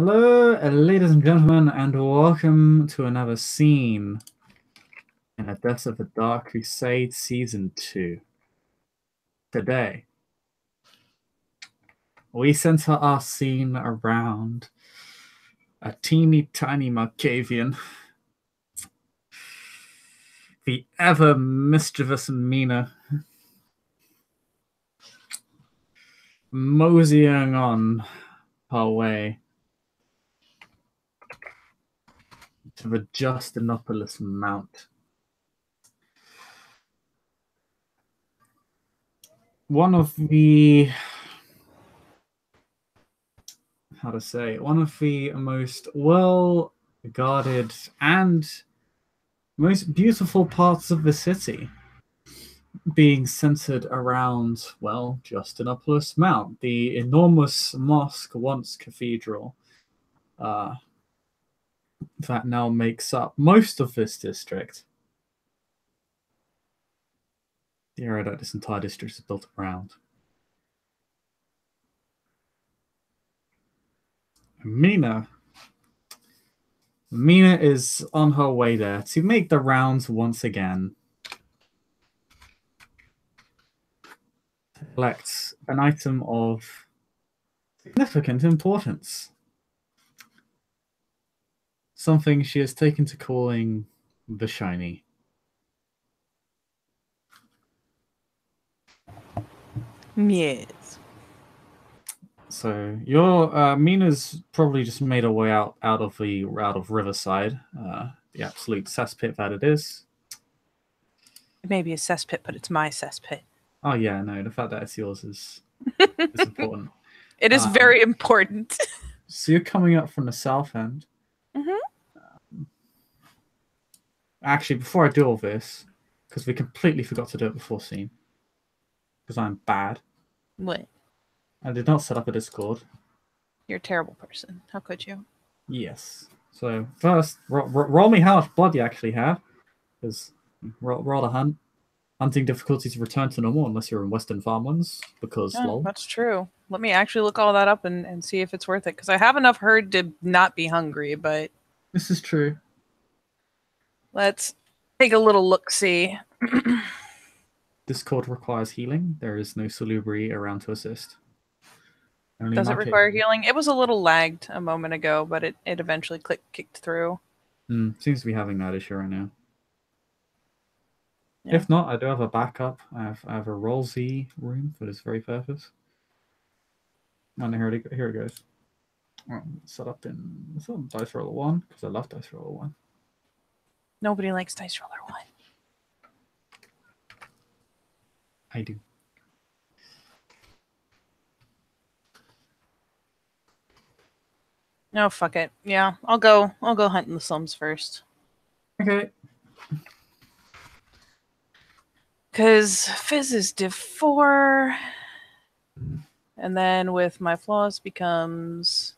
Hello, ladies and gentlemen, and welcome to another scene in A Death of the Dark Crusade Season 2. Today, we center our scene around a teeny tiny Markavian, the ever mischievous Meena, moseying on her way to the Justinopolis Mount. One of the most well-guarded and most beautiful parts of the city, being centered around, well, Justinopolis Mount, the enormous mosque, once cathedral, that now makes up most of this district. The area that this entire district is built around. Meena is on her way there to make the rounds once again. Collects an item of significant importance. Something she has taken to calling the shiny. Yes. So your Mina's probably just made her way out of Riverside, the absolute cesspit that it is. It may be a cesspit, but it's my cesspit. Oh yeah, no, the fact that it's yours is important. It is very important. So you're coming up from the south end. Mm-hmm. Actually, before I do all this, because we completely forgot to do it before scene, because I'm bad. What? I did not set up a Discord. You're a terrible person. How could you? Yes. So first, roll me how much blood you actually have, because roll a hunt. Hunting difficulties return to normal unless you're in Western Farmlands, because lol. That's true. Let me actually look all that up and see if it's worth it, because I have enough herd to not be hungry, but... This is true. Let's take a little look-see. Discord requires healing. There is no Salubri around to assist. Does it require healing? It was a little lagged a moment ago, but it eventually kicked through. Seems to be having that issue right now. Yeah. If not, I do have a backup. I have a roll Z room for this very purpose. And here it goes. Set up in Dice Roller 1, because I love Dice Roller 1. Nobody likes Dice Roller 1. I do. No, fuck it. Yeah, I'll go hunt in the slums first. Okay. Because Fizz is div 4. And then with my flaws becomes...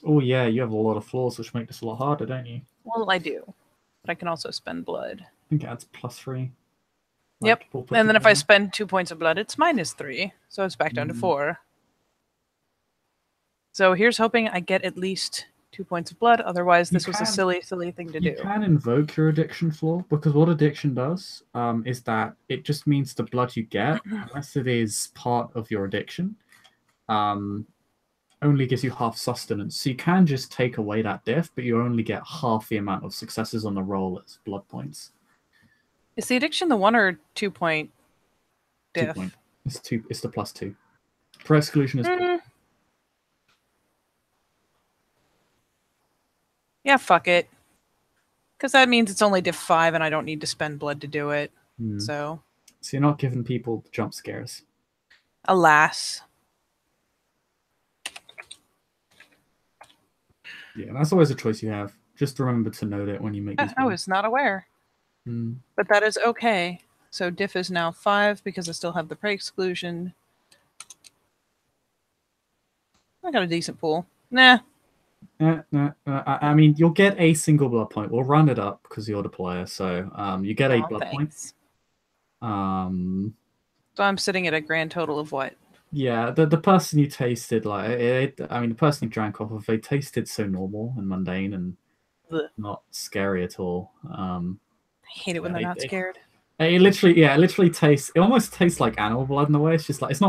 Oh yeah, you have a lot of flaws, which make this a lot harder, don't you? Well, I do. But I can also spend blood. I think it adds +3. Yep. And then if I spend 2 points of blood, it's -3. So it's back down to 4. So here's hoping I get at least 2 points of blood. Otherwise, this was a silly thing to do. You can invoke your addiction flaw, because what addiction does is that it just means the blood you get, unless it is part of your addiction, only gives you half sustenance. So you can just take away that diff, but you only get half the amount of successes on the roll as blood points. Is the addiction the 1 or 2 point diff? 2 point. It's the +2. For exclusion is Yeah, fuck it. Because that means it's only diff 5 and I don't need to spend blood to do it. So you're not giving people jump scares. Alas. Yeah, that's always a choice you have. Just remember to note it when you make these I was not aware. But that is okay. So diff is now 5 because I still have the prey exclusion. I got a decent pool. Nah. I mean, you'll get a single blood point. We'll run it up because you're the player. So you get a blood point. So I'm sitting at a grand total of what? Yeah, the person you tasted like I mean, the person you drank off of, they tasted so normal and mundane and Ugh. not scary at all. I hate it when Yeah, they're not scared. it literally, yeah, it literally tastes. It almost tastes like animal blood in a way. It's just like it's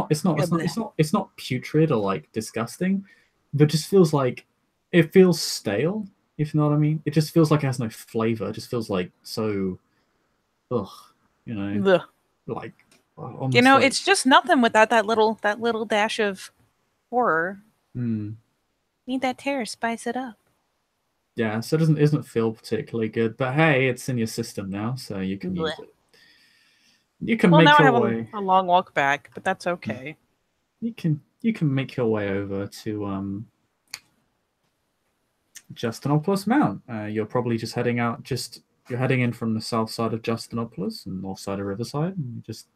not putrid or like disgusting, but just feels like it feels stale. If you know what I mean, it just feels like it has no flavor. It just feels like so, ugh, you know, Ugh. like almost like. It's just nothing without that little dash of horror. Hmm. Need that terror, spice it up. Yeah, so it doesn't feel particularly good, but hey, it's in your system now, so you can use Blech. it. You can Well, now make I your have way. a long walk back, but that's okay. You can make your way over to Justinopolis Mount. You're probably just heading out. You're heading in from the south side of Justinopolis and north side of Riverside, and you're just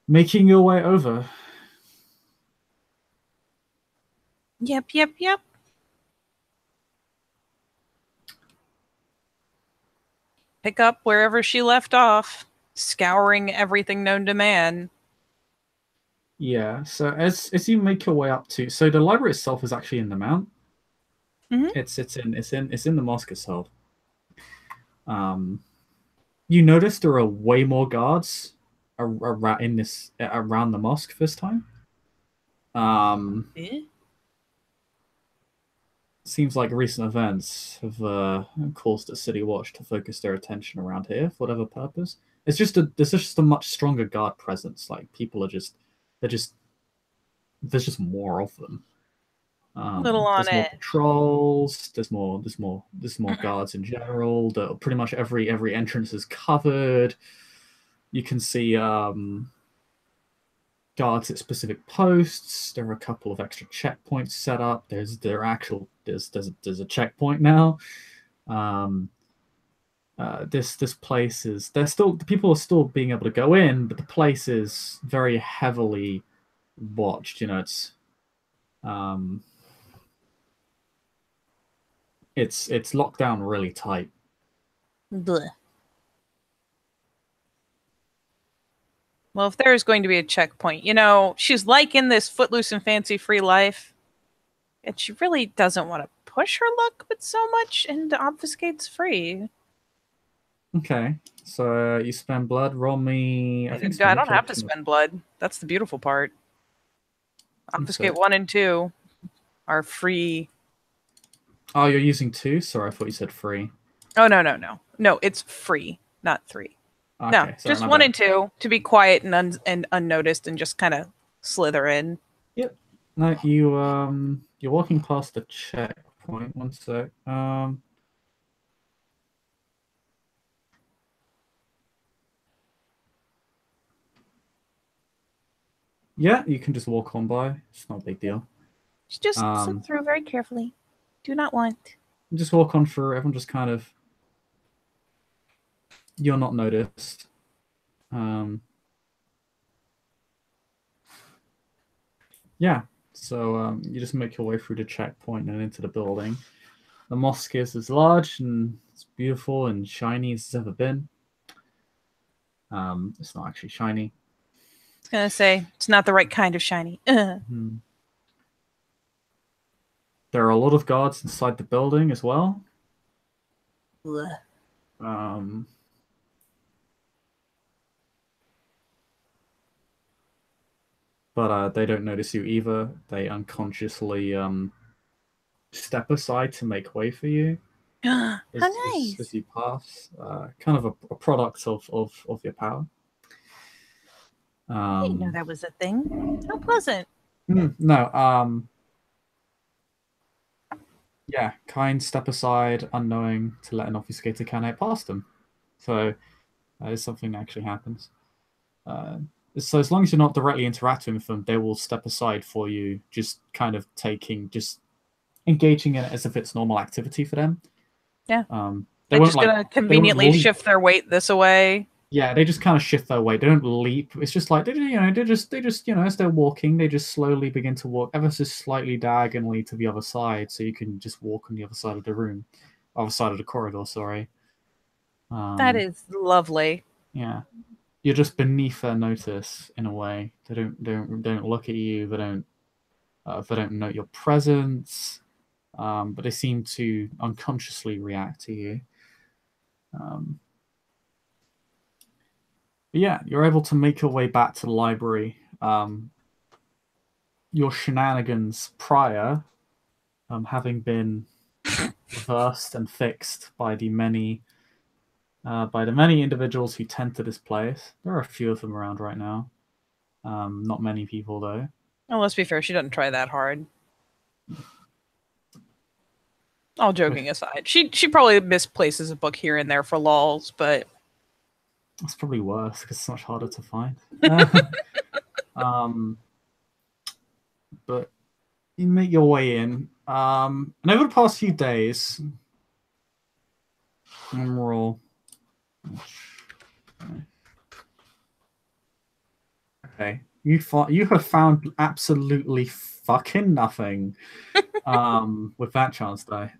making your way over. Yep, yep, yep. Pick up wherever she left off, scouring everything known to man. Yeah. So as you make your way up to, so the library itself is actually in the mount. Mm-hmm. It's in the mosque itself. Um, you notice there are way more guards around the mosque this time. Um, Eh? Seems like recent events have caused the City Watch to focus their attention around here for whatever purpose. There's just a much stronger guard presence. Like people are just they're just there's just more of them. Little on There's more edge. patrols. There's more guards in general. Pretty much every entrance is covered. You can see guards at specific posts. There are a couple of extra checkpoints set up. There's a checkpoint now. Um, this place is there's still people are still being able to go in, but the place is very heavily watched. Um, it's locked down really tight. Blech. Well, if there is going to be a checkpoint, she's liking this footloose and fancy free life, and she really doesn't want to push her luck with so much and obfuscates free. Okay, so you spend blood. Roll me. I think it's I don't have to manipulation. spend blood. That's the beautiful part. Obfuscate So, 1 and 2 are free. oh, you're using two. Sorry, I thought you said three. Oh, no, no, no. No, it's free, not 3. No, Okay, sorry, just my 1 bad. and 2 to be quiet and unnoticed and just kind of slither in. Yep. No, you're walking past the checkpoint. One sec. Yeah, you can just walk on by. It's not a big deal. Just slip through very carefully. Do not want. Just walk on through. Everyone just kind of. You're not noticed. Yeah. So you just make your way through the checkpoint and into the building. The mosque is as large and it's beautiful and shiny as it's ever been. It's not actually shiny. I was going to say, it's not the right kind of shiny. Hmm. There are a lot of guards inside the building as well. Um, but they don't notice you either. They unconsciously step aside to make way for you How as nice. you pass. Kind of a product of your power. I didn't know that was a thing. How pleasant. No. Yeah, kind step aside, unknowing to let an obfuscator canate past them. So that is something that actually happens. So as long as you're not directly interacting with them, they will step aside for you, just kind of just engaging in it as if it's normal activity for them. Yeah. They They're won't just going to they won't conveniently leap. shift their weight this away. Yeah, they just kind of shift their weight. They don't leap. It's just like as they're walking, they just slowly begin to walk ever so slightly diagonally to the other side, so you can just walk on the other side of the room, other side of the corridor. Sorry. That is lovely. Yeah. you're just beneath their notice in a way. They don't look at you. They don't note your presence. But they seem to unconsciously react to you. Um, but yeah, you're able to make your way back to the library. Your shenanigans prior, having been reversed and fixed by the many individuals who tend to this place. There are a few of them around right now. Not many people though. Well, let's be fair, she doesn't try that hard. All joking aside, she probably misplaces a book here and there for lulls, but it's probably worse because it's much harder to find. But you make your way in. And over the past few days, roll. Okay, you have found absolutely fucking nothing. With that chance die.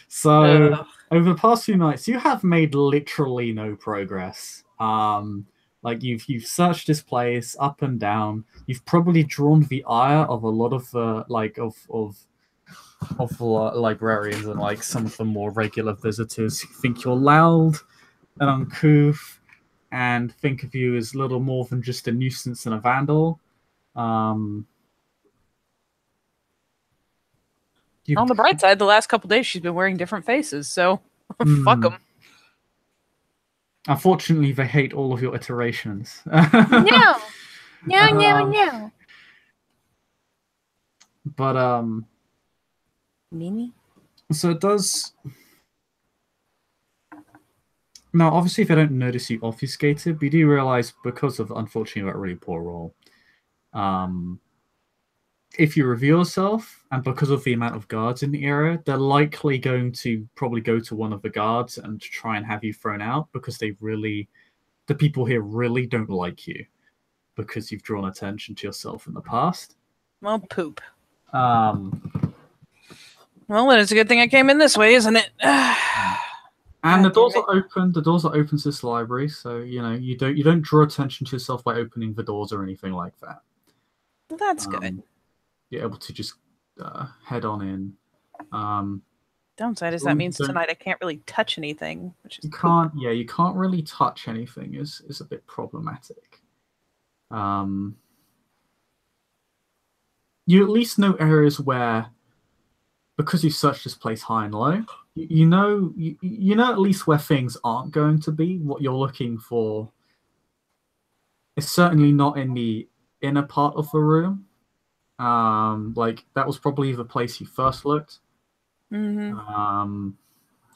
So over the past few nights, you have made literally no progress. Like you've searched this place up and down. You've probably drawn the ire of a lot of librarians and like some of the more regular visitors who think you're loud and uncouth and think of you as little more than just a nuisance and a vandal. On the bright side, the last couple days she's been wearing different faces, so fuck them. Unfortunately, they hate all of your iterations. No. But Mimi? So it does. Now, obviously, if they don't notice you obfuscated, we do realize because of, unfortunately, that really poor roll. If you reveal yourself, and because of the amount of guards in the area, they're likely going to probably go to one of the guards and try and have you thrown out because the people here really don't like you because you've drawn attention to yourself in the past. Well, poop. Well, then it's a good thing I came in this way, isn't it? And the doors are open. The doors are open to this library, so you don't draw attention to yourself by opening the doors or anything like that. Well, that's good. You're able to just head on in. Downside is that means tonight I can't really touch anything, which is you can't really touch anything. Is a bit problematic. You at least know areas where, because you searched this place high and low, you know at least where things aren't going to be. What you're looking for is certainly not in the inner part of the room. Like that was probably the place you first looked. Mm-hmm.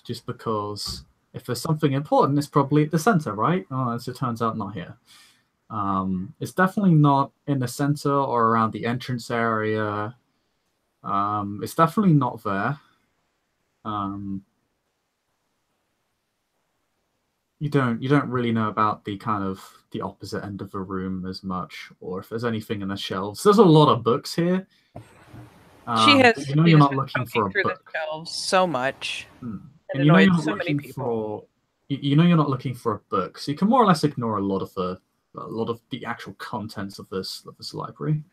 Just because if there's something important, it's probably at the center, right? Oh, as it turns out, not here. It's definitely not in the center or around the entrance area. It's definitely not there. You don't really know about the kind of the opposite end of the room as much, or if there's anything in the shelves. There's a lot of books here. She has. You're not looking for a book. The shelves so much. And you're not looking for. You're not looking for a book, so you can more or less ignore a lot of the actual contents of this library.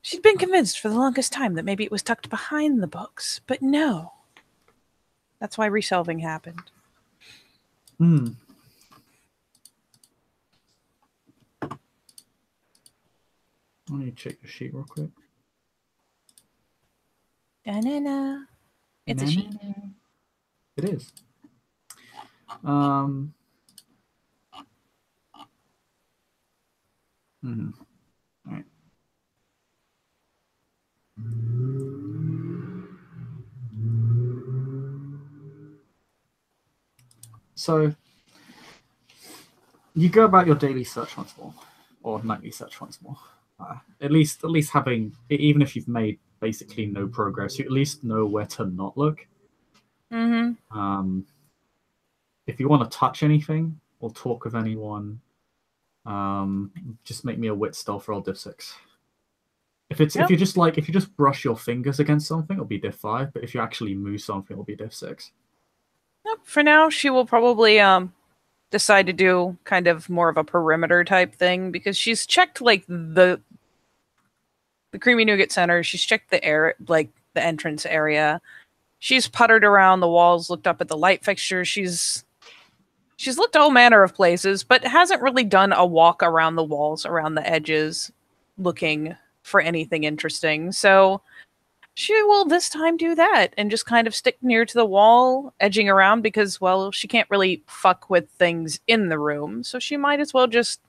She'd been convinced for the longest time that maybe it was tucked behind the books, but no. That's why reshelving happened. Let me check the sheet real quick. Da-na-na. It's a sheet. It is. All right. So you go about your daily search once more, or nightly search once more. At least having, even if you've made basically no progress, you at least know where to not look. Mm-hmm. If you want to touch anything or talk with anyone, just make me a wit stealth roll div 6. If you just brush your fingers against something, it'll be div 5. But if you actually move something, it'll be div 6. Nope, for now, she will probably decide to do kind of more of a perimeter type thing because she's checked like the Creamy Nougat Center. She's checked the air, like the entrance area. She's puttered around the walls, looked up at the light fixtures. She's looked all manner of places, but hasn't really done a walk around the walls, around the edges, looking for anything interesting. So she will this time do that and just kind of stick near to the wall, edging around because, well, she can't really fuck with things in the room. So she might as well just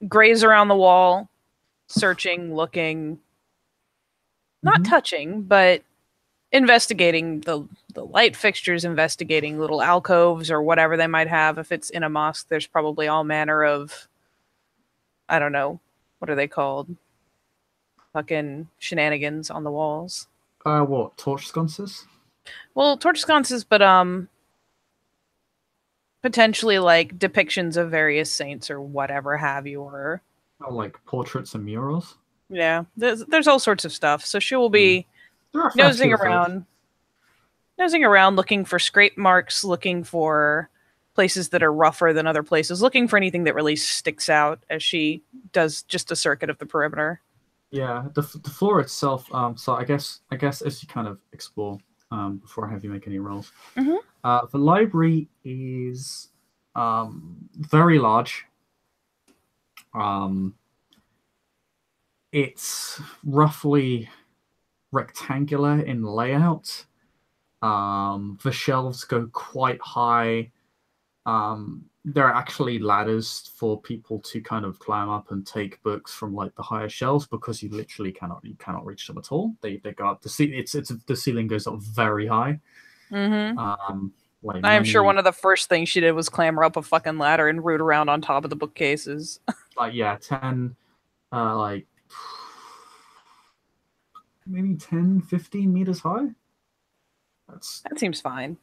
graze around the wall, searching, looking, not touching, but investigating the light fixtures, investigating little alcoves or whatever they might have. If it's in a mosque, there's probably all manner of, I don't know, what are they called? Fucking shenanigans on the walls. What, torch sconces? Well, torch sconces, but potentially like depictions of various saints or whatever have you, or Oh, like portraits and murals? yeah, there's all sorts of stuff. So she will be There are a fair nosing few of those. around, nosing around, looking for scrape marks, looking for places that are rougher than other places, looking for anything that really sticks out as she does just a circuit of the perimeter. Yeah, the floor itself. So I guess as you kind of explore, before I have you make any rolls, Mm-hmm. the library is very large. Um, it's roughly rectangular in layout. The shelves go quite high. There are actually ladders for people to kind of climb up and take books from like the higher shelves because you literally cannot reach them at all. They go up the ceiling goes up very high. Mm-hmm. Like I am sure many one of the first things she did was clamber up a fucking ladder and root around on top of the bookcases. like yeah 10 like maybe 10, 15 meters high. That's That seems fine.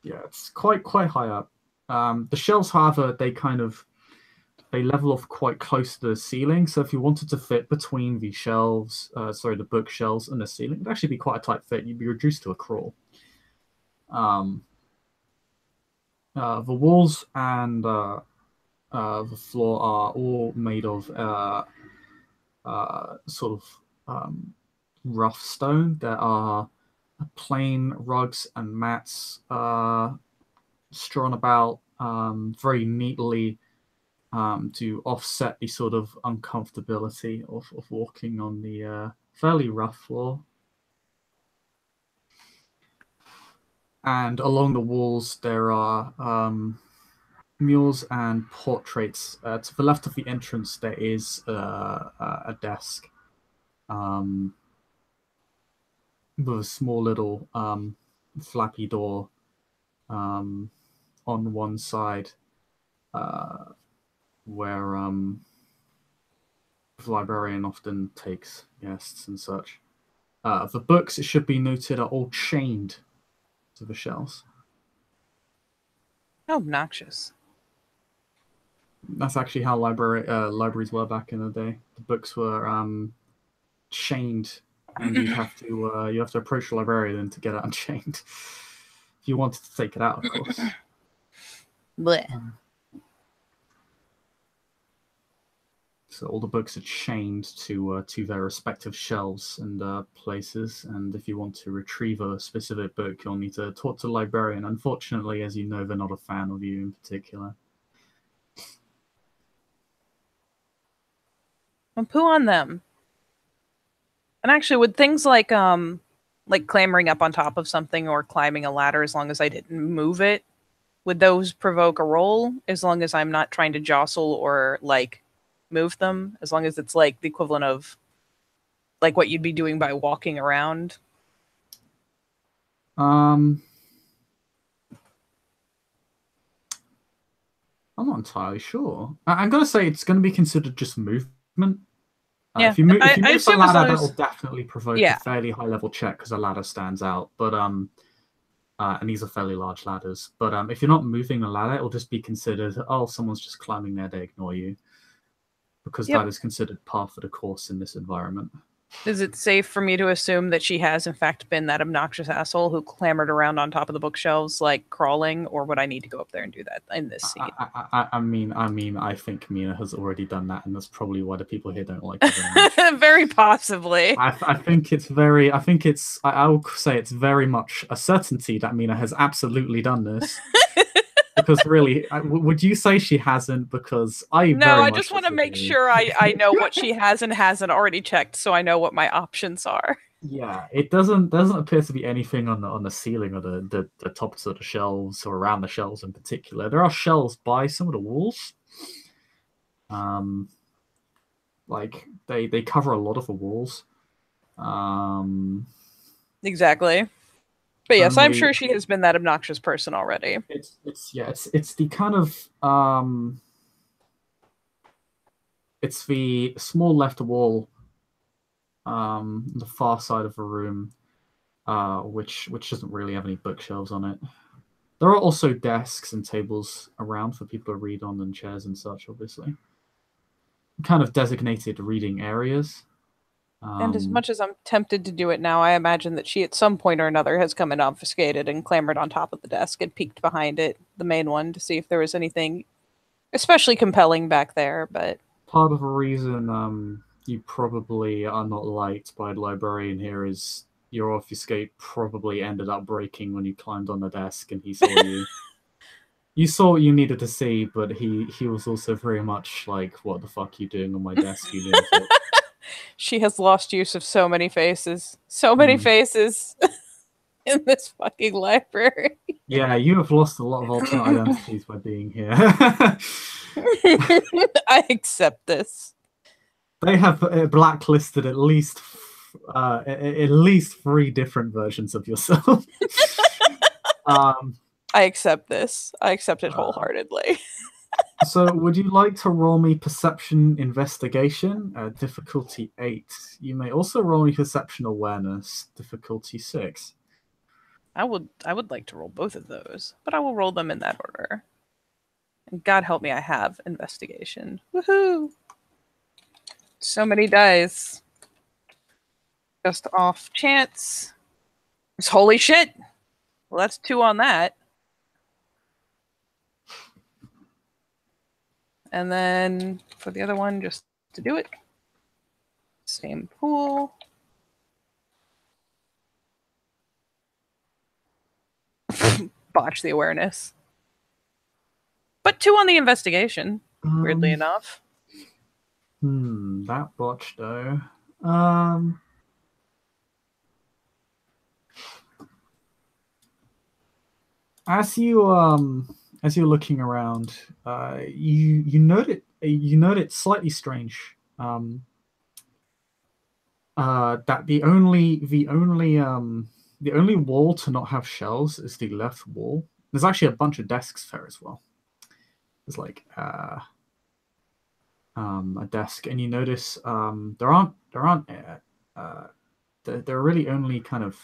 yeah, it's quite high up. The shelves, however, they level off quite close to the ceiling. So if you wanted to fit between the shelves, the bookshelves and the ceiling, it'd actually be quite a tight fit. You'd be reduced to a crawl. Um, the walls and the floor are all made of sort of rough stone. There are plain rugs and mats strewn about very neatly to offset the sort of uncomfortability of walking on the fairly rough floor. And along the walls, there are murals and portraits. To the left of the entrance, there is a desk with a small little flappy door on one side where the librarian often takes guests and such. The books, it should be noted, are all chained to the shelves. Obnoxious. That's actually how libraries were back in the day. The books were chained, and you have to approach the librarian to get it unchained. If you wanted to take it out, of course. Blech. So all the books are chained to their respective shelves and places. And if you want to retrieve a specific book, you'll need to talk to the librarian. Unfortunately, as you know, they're not a fan of you in particular. Well, poo on them. And actually, with things like clambering up on top of something or climbing a ladder, as long as I didn't move it, would those provoke a roll? As long as I'm not trying to jostle or like move them, as long as it's like the equivalent of like what you'd be doing by walking around. I'm not entirely sure. I'm gonna say it's gonna be considered just movement. Yeah, if you move I the assume as ladder, long that will as definitely provoke yeah. a fairly high level check because the ladder stands out. But and these are fairly large ladders. But if you're not moving the ladder, it will just be considered, oh, someone's just climbing there, they ignore you, because Yep. that is considered par for the course in this environment. Is it safe for me to assume that she has, in fact, been that obnoxious asshole who clambered around on top of the bookshelves, like crawling, or would I need to go up there and do that in this scene? I think Mina has already done that, and that's probably why the people here don't like her very much. Very possibly. I think it's very. I think it's. I will say it's very much a certainty that Mina has absolutely done this. Because really, would you say she hasn't? Because I No, very I much just want to make disagree. sure I know what she has and hasn't already checked, so I know what my options are. Yeah, it doesn't appear to be anything on the ceiling or the tops of the shelves or around the shelves in particular. There are shelves by some of the walls. Um, like they cover a lot of the walls. Um, Exactly. But yes, I'm only sure she has been that obnoxious person already. it's the kind of it's the small left wall the far side of the room which doesn't really have any bookshelves on it. There are also desks and tables around for people to read on and chairs and such, obviously. Kind of designated reading areas. And as much as I'm tempted to do it now, I imagine that she at some point or another has come and obfuscated and clambered on top of the desk and peeked behind it, the main one, to see if there was anything especially compelling back there, but Part of the reason you probably are not liked by the librarian here is your obfuscate probably ended up breaking when you climbed on the desk and he saw you. You saw what you needed to see, but he was also very much like, "What the fuck are you doing on my desk, you lunatic?" she has lost use of so many faces. So many Hmm. faces in this fucking library. Yeah, you have lost a lot of alternate identities by being here. I accept this. They have blacklisted at least three different versions of yourself. um, I accept this. I accept it uh, wholeheartedly. so, would you like to roll me perception investigation? Difficulty 8. You may also roll me perception awareness. Difficulty 6. I would like to roll both of those, but I will roll them in that order. And God help me, I have investigation. Woohoo! So many dice. Just off chance. Holy shit! Well, that's 2 on that. And then for the other one, just to do it, same pool. Botch the awareness. But 2 on the investigation, weirdly enough. That botch though. As you're looking around, you note it slightly strange. That the only wall to not have shelves is the left wall. There's actually a bunch of desks there as well. There's like a desk, and you notice there are really only kind of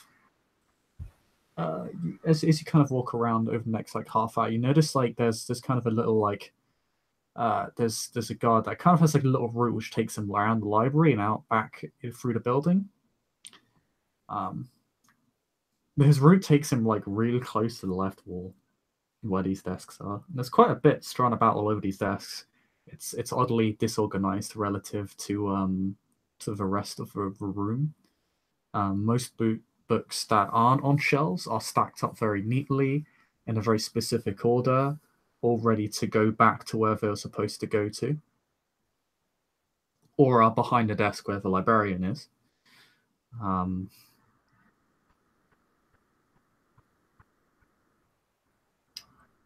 as you kind of walk around over the next like half hour, you notice like there's kind of a little like there's a guard that kind of has like a little route which takes him around the library and out back through the building. His route takes him like really close to the left wall where these desks are. And there's quite a bit strewn about all over these desks. It's oddly disorganized relative to the rest of the room. Most books that aren't on shelves are stacked up very neatly in a very specific order, all ready to go back to where they're supposed to go to, or are behind the desk where the librarian is.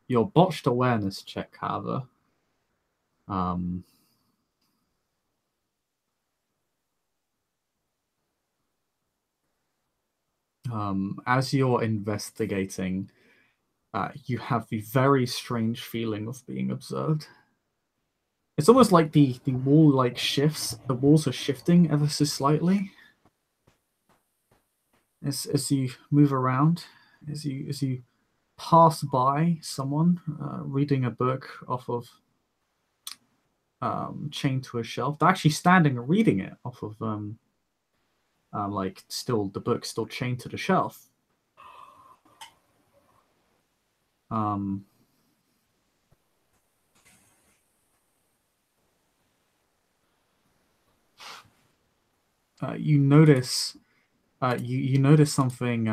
Your botched awareness check, however, as you're investigating, you have the very strange feeling of being observed. It's almost like the wall like shifts. The walls are shifting ever so slightly as you move around, as you pass by someone reading a book off of chained to a shelf. They're actually standing and reading it off of like still the book still chained to the shelf. Um, you notice you notice something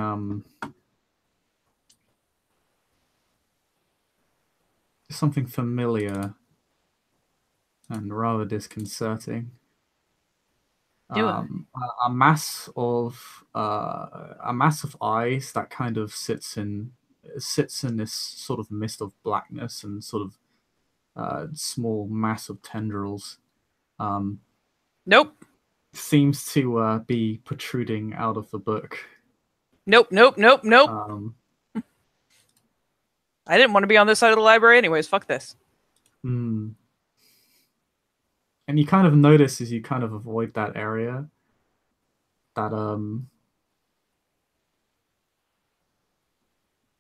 familiar and rather disconcerting. Do it. A mass of eyes that kind of sits in this sort of mist of blackness and sort of small mass of tendrils. Um, Nope. Seems to be protruding out of the book. Nope. Nope. Nope. Nope. Um, I didn't want to be on this side of the library anyways. Fuck this. hmm. And you kind of notice as you kind of avoid that area that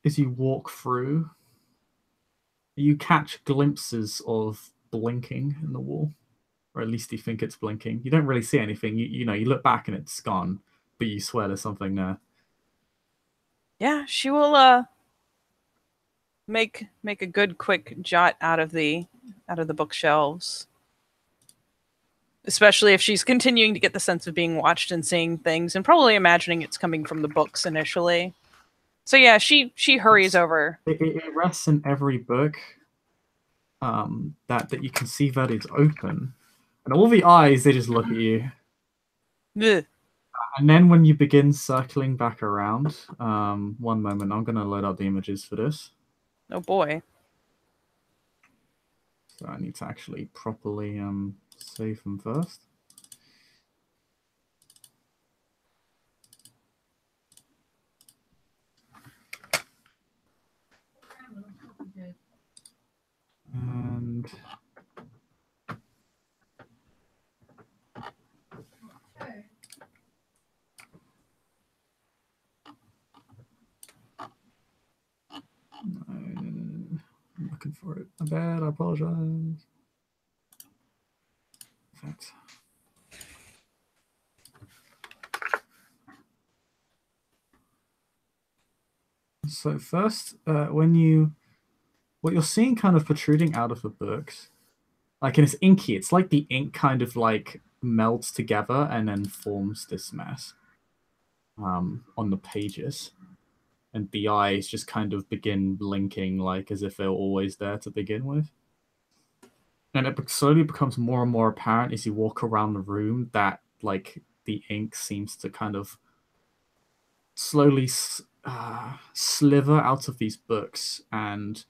as you walk through, you catch glimpses of blinking in the wall, or at least you think it's blinking. You don't really see anything. You know, you look back and it's gone, but you swear there's something there. Yeah, she will make a good quick jot out of the bookshelves. Especially if she's continuing to get the sense of being watched and seeing things and probably imagining it's coming from the books initially. So yeah, she hurries over. It rests in every book that you can see that it's open. And all the eyes, they just look at you. Ugh. And then when you begin circling back around, one moment, I'm going to load up the images for this. Oh boy. So I need to actually properly save them first. And I'm looking for it. My bad. I apologize. Perfect. So first, what you're seeing kind of protruding out of the books, like, and it's inky. It's like the ink kind of like melts together and then forms this mess on the pages, and the eyes just kind of begin blinking, like as if they were always there to begin with. And it slowly becomes more and more apparent as you walk around the room that like the ink seems to kind of slowly sliver out of these books and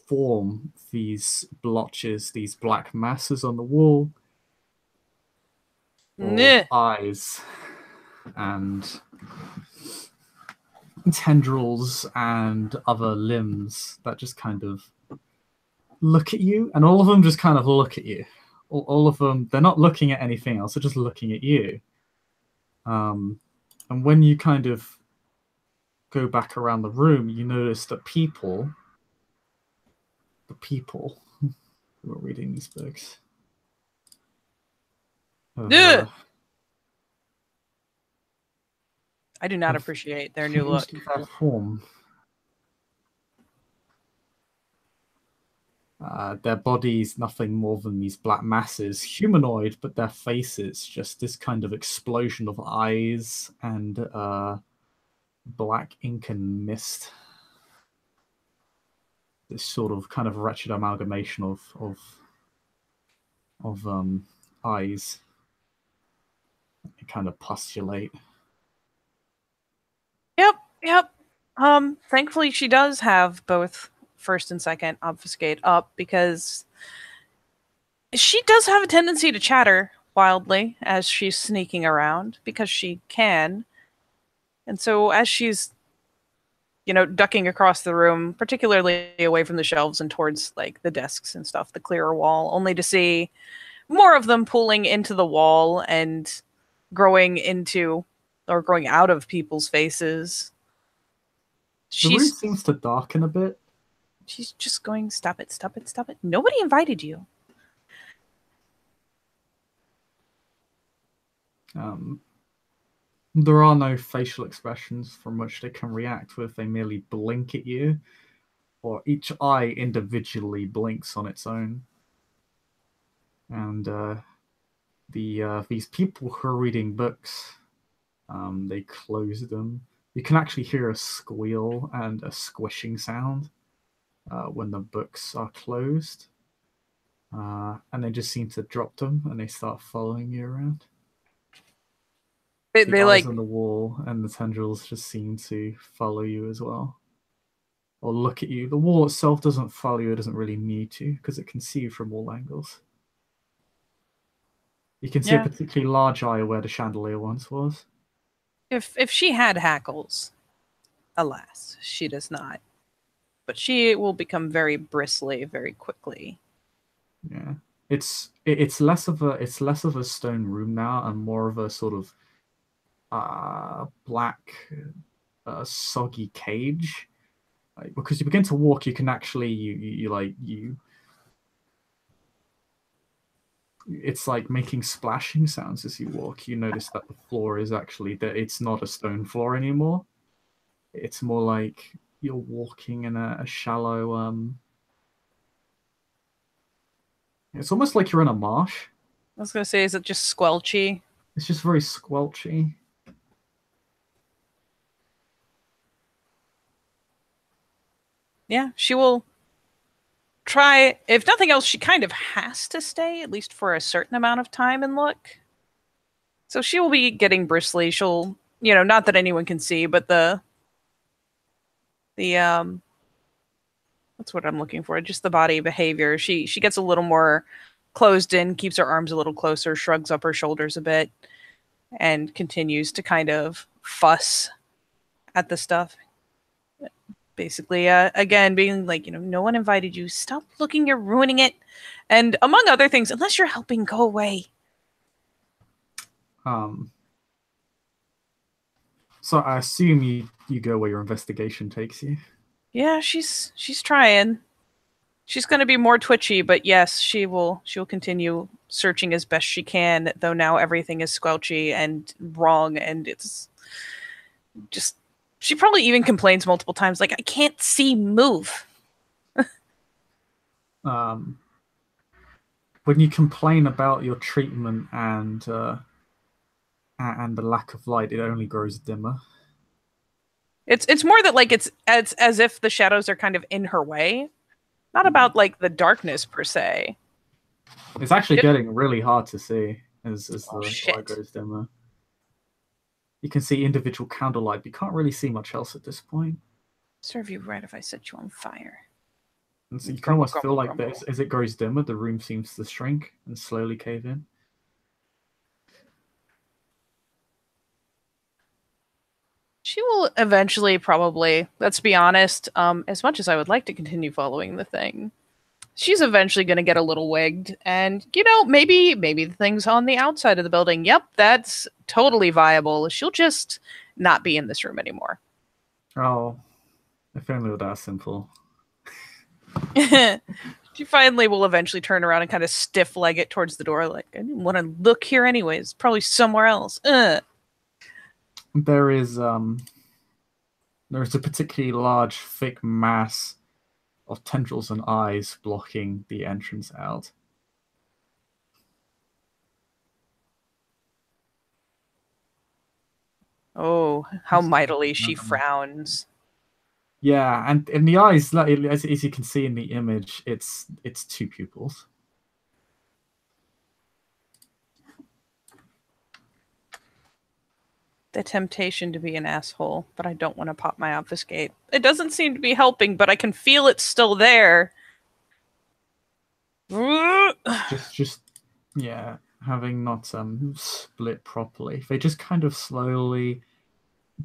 form these blotches, these black masses on the wall of Nah. eyes and tendrils and other limbs that just kind of look at you, and all of them just kind of look at you. All of them, they're not looking at anything else, they're just looking at you. And when you kind of go back around the room, you notice that the people who are reading these books have, Ugh. I do not have appreciate their new look. changed their form. Their bodies, nothing more than these black masses, humanoid, but their faces, just this kind of explosion of eyes and black ink and mist. This sort of kind of wretched amalgamation of eyes. They kind of postulate. Yep, yep. Thankfully she does have both first and second obfuscate up because she does have a tendency to chatter wildly as she's sneaking around because she can. And so as she's ducking across the room, particularly away from the shelves and towards like the desks and stuff, the clearer wall, only to see more of them pulling into the wall and growing out of people's faces. The room seems to darken a bit. She's just going, stop it, stop it, stop it. Nobody invited you. There are no facial expressions from which they can react with. They merely blink at you, or each eye individually blinks on its own. And these people who are reading books, they close them. You can actually hear a squeal and a squishing sound when the books are closed. And they just seem to drop them and they start following you around. The They eyes like on the wall and the tendrils just seem to follow you as well. Or look at you. The wall itself doesn't follow you, it doesn't really need to, because it can see you from all angles. You can see a yeah. particularly large eye where the chandelier once was. If she had hackles, alas, she does not. But she will become very bristly very quickly. Yeah. It's less of a stone room now and more of a sort of black soggy cage. Like, because you begin to walk, you can actually you it's like making splashing sounds as you walk. You notice that the floor is actually that it's not a stone floor anymore. It's more like you're walking in a shallow it's almost like you're in a marsh. I was gonna say, is it just squelchy? It's just very squelchy. Yeah, she will try. If nothing else, she kind of has to stay at least for a certain amount of time and look. So she will be getting bristly. She'll, not that anyone can see, but the that's what I'm looking for. Just the body behavior. She gets a little more closed in, keeps her arms a little closer, shrugs up her shoulders a bit, and continues to kind of fuss at the stuff. Basically, again, being like, no one invited you. Stop looking, you're ruining it. And among other things, unless you're helping, go away. Um, so I assume you go where your investigation takes you. Yeah, she's trying. She's going to be more twitchy, but yes, she'll continue searching as best she can, though now everything is squelchy and wrong, and it's just, she probably even complains multiple times like, I can't see move. Um, when you complain about your treatment and the lack of light, it only grows dimmer. It's more that like it's as if the shadows are kind of in her way, not about like the darkness per se. It's actually Just, getting really hard to see as oh the light shit. grows dimmer. You can see individual candlelight, but you can't really see much else at this point. Serve you right if I set you on fire. And so you can Grumble, almost feel grumble, like grumble. as it grows dimmer, the room seems to shrink and slowly cave in. She will eventually probably, let's be honest, as much as I would like to continue following the thing, she's eventually going to get a little wigged, and maybe the thing's on the outside of the building. Yep, that's totally viable. She'll just not be in this room anymore. Oh, if only it were that simple. She finally will eventually turn around and kind of stiff leg it towards the door, like, I didn't want to look here anyways. Probably somewhere else. There is there's a particularly large, thick mass of tendrils and eyes blocking the entrance out. Oh, how mightily she frowns. Yeah, and in the eyes, as you can see in the image, it's two pupils. The temptation to be an asshole, but I don't want to pop my obfuscate. It doesn't seem to be helping, but I can feel it's still there. Just yeah, having not split properly, they just kind of slowly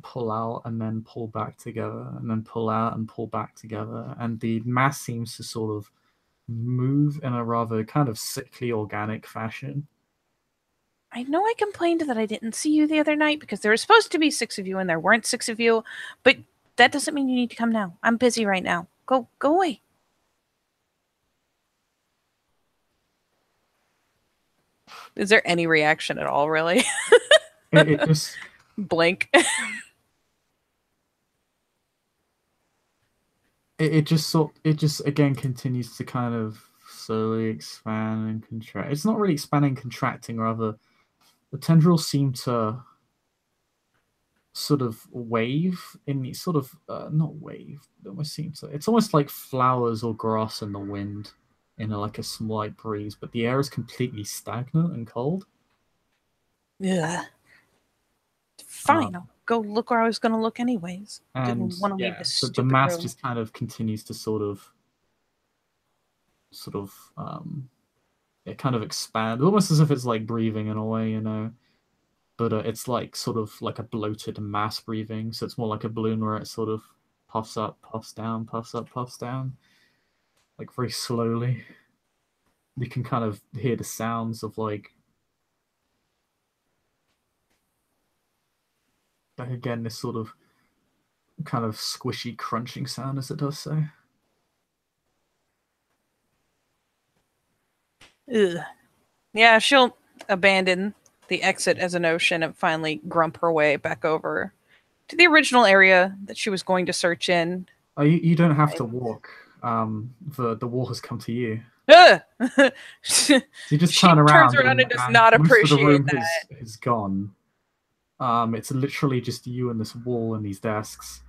pull out and then pull back together, and then pull out and pull back together, and the mass seems to sort of move in a rather kind of sickly organic fashion. I know I complained that I didn't see you the other night because there was supposed to be 6 of you and there weren't 6 of you, but that doesn't mean you need to come now. I'm busy right now. Go away. Is there any reaction at all, really? It just Blink. It just again continues to kind of slowly expand and contract. It's not really expanding, contracting, rather. The tendrils seem to sort of wave in the sort of not wave. It almost seems to. It's almost like flowers or grass in the wind, in like a slight breeze, but the air is completely stagnant and cold. Yeah. Fine, Um, I'll go look where I was going to look anyways. and Didn't want to leave yeah, this the stupid mass room. just kind of continues to sort of it kind of expands, almost as if it's like breathing in a way, you know. But it's like sort of like a bloated mass breathing, so it's more like a balloon where it sort of puffs up, puffs down, puffs up, puffs down, like very slowly. You can kind of hear the sounds of like again this sort of kind of squishy crunching sound as it does so. Ugh. Yeah, she'll abandon the exit as an ocean and finally grump her way back over to the original area that she was going to search in. Oh, you don't have to walk. The wall has come to you. Ugh! So you just She turn turns around around and does and not most of the appreciate room that. has gone. It's literally just you and this wall and these desks.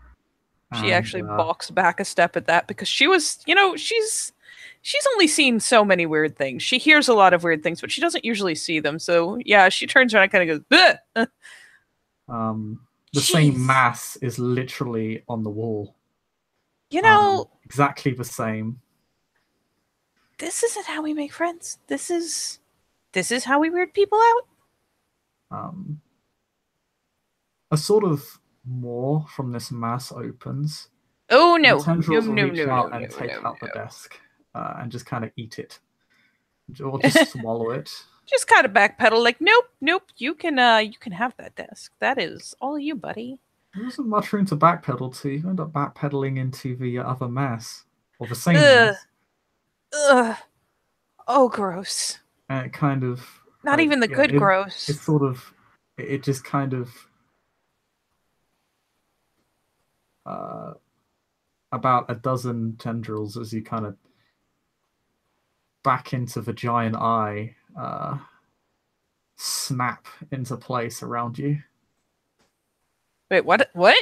She And actually balks back a step at that because she was, she's only seen so many weird things. She hears a lot of weird things, but she doesn't usually see them. So yeah, she turns around and kind of goes, "Ugh!" the same Jeez. mass is literally on the wall. You know, Exactly the same. this isn't how we make friends. This is how we weird people out. Um, a sort of more from this mass opens. Oh The no. No tendrils will no reach no no out no and no take out the no. desk and just kind of eat it, or just swallow it. Just kind of backpedal like nope, nope, you can have that desk. That is all you, buddy. There wasn't much room to backpedal to. You end up backpedaling into the other mass, or the same Ugh. mass, Ugh. Oh gross. and it kind of Not even the yeah, good it gross. sort of it just kind of uh, about a dozen tendrils as you kind of back into the giant eye snap into place around you, Wait, what? What?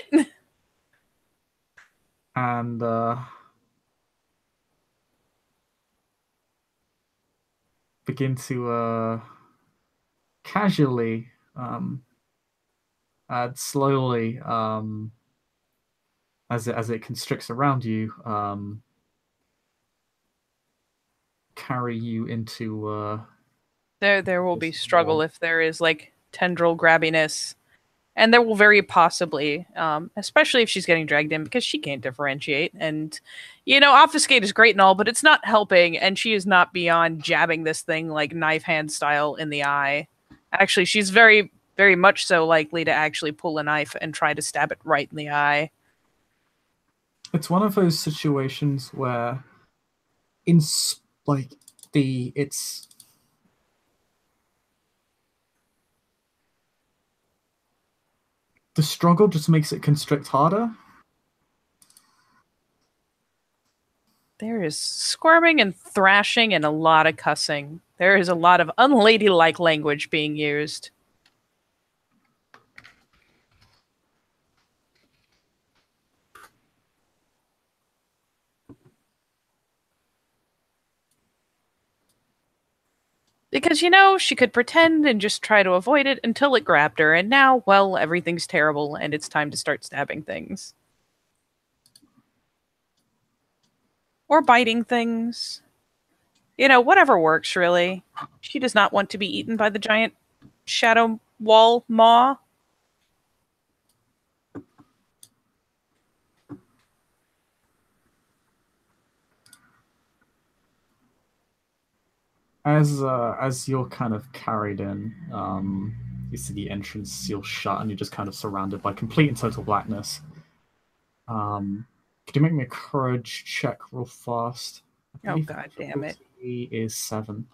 and begin to casually and slowly as it constricts around you, carry you into There will be this struggle wall. if there is like tendril grabbiness, and there will very possibly, especially if she's getting dragged in because she can't differentiate. And obfuscate is great and all, but it's not helping, and she is not beyond jabbing this thing like knife hand style in the eye. Actually, she's very very much so likely to actually pull a knife and try to stab it right in the eye. It's one of those situations where in like it's the struggle just makes it constrict harder. There is squirming and thrashing and a lot of cussing. There is a lot of unladylike language being used. Because, she could pretend and just try to avoid it until it grabbed her, and now, well, everything's terrible and it's time to start stabbing things. Or biting things. Whatever works, really. She does not want to be eaten by the giant shadow wall maw. As you're kind of carried in, you see the entrance seal shut, and you're just kind of surrounded by complete and total blackness. Could you make me a courage check real fast? I Oh, believe the god damn it. difficulty is 7.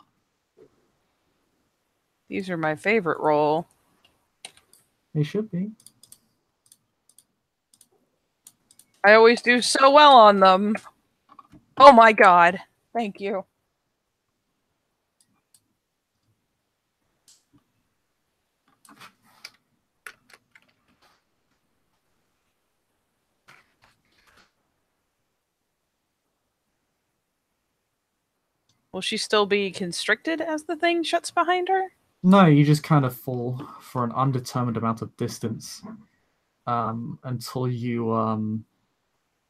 These are my favorite roll. It should be. I always do so well on them. Oh my god. Thank you. Will she still be constricted as the thing shuts behind her? No, you just kind of fall for an undetermined amount of distance until you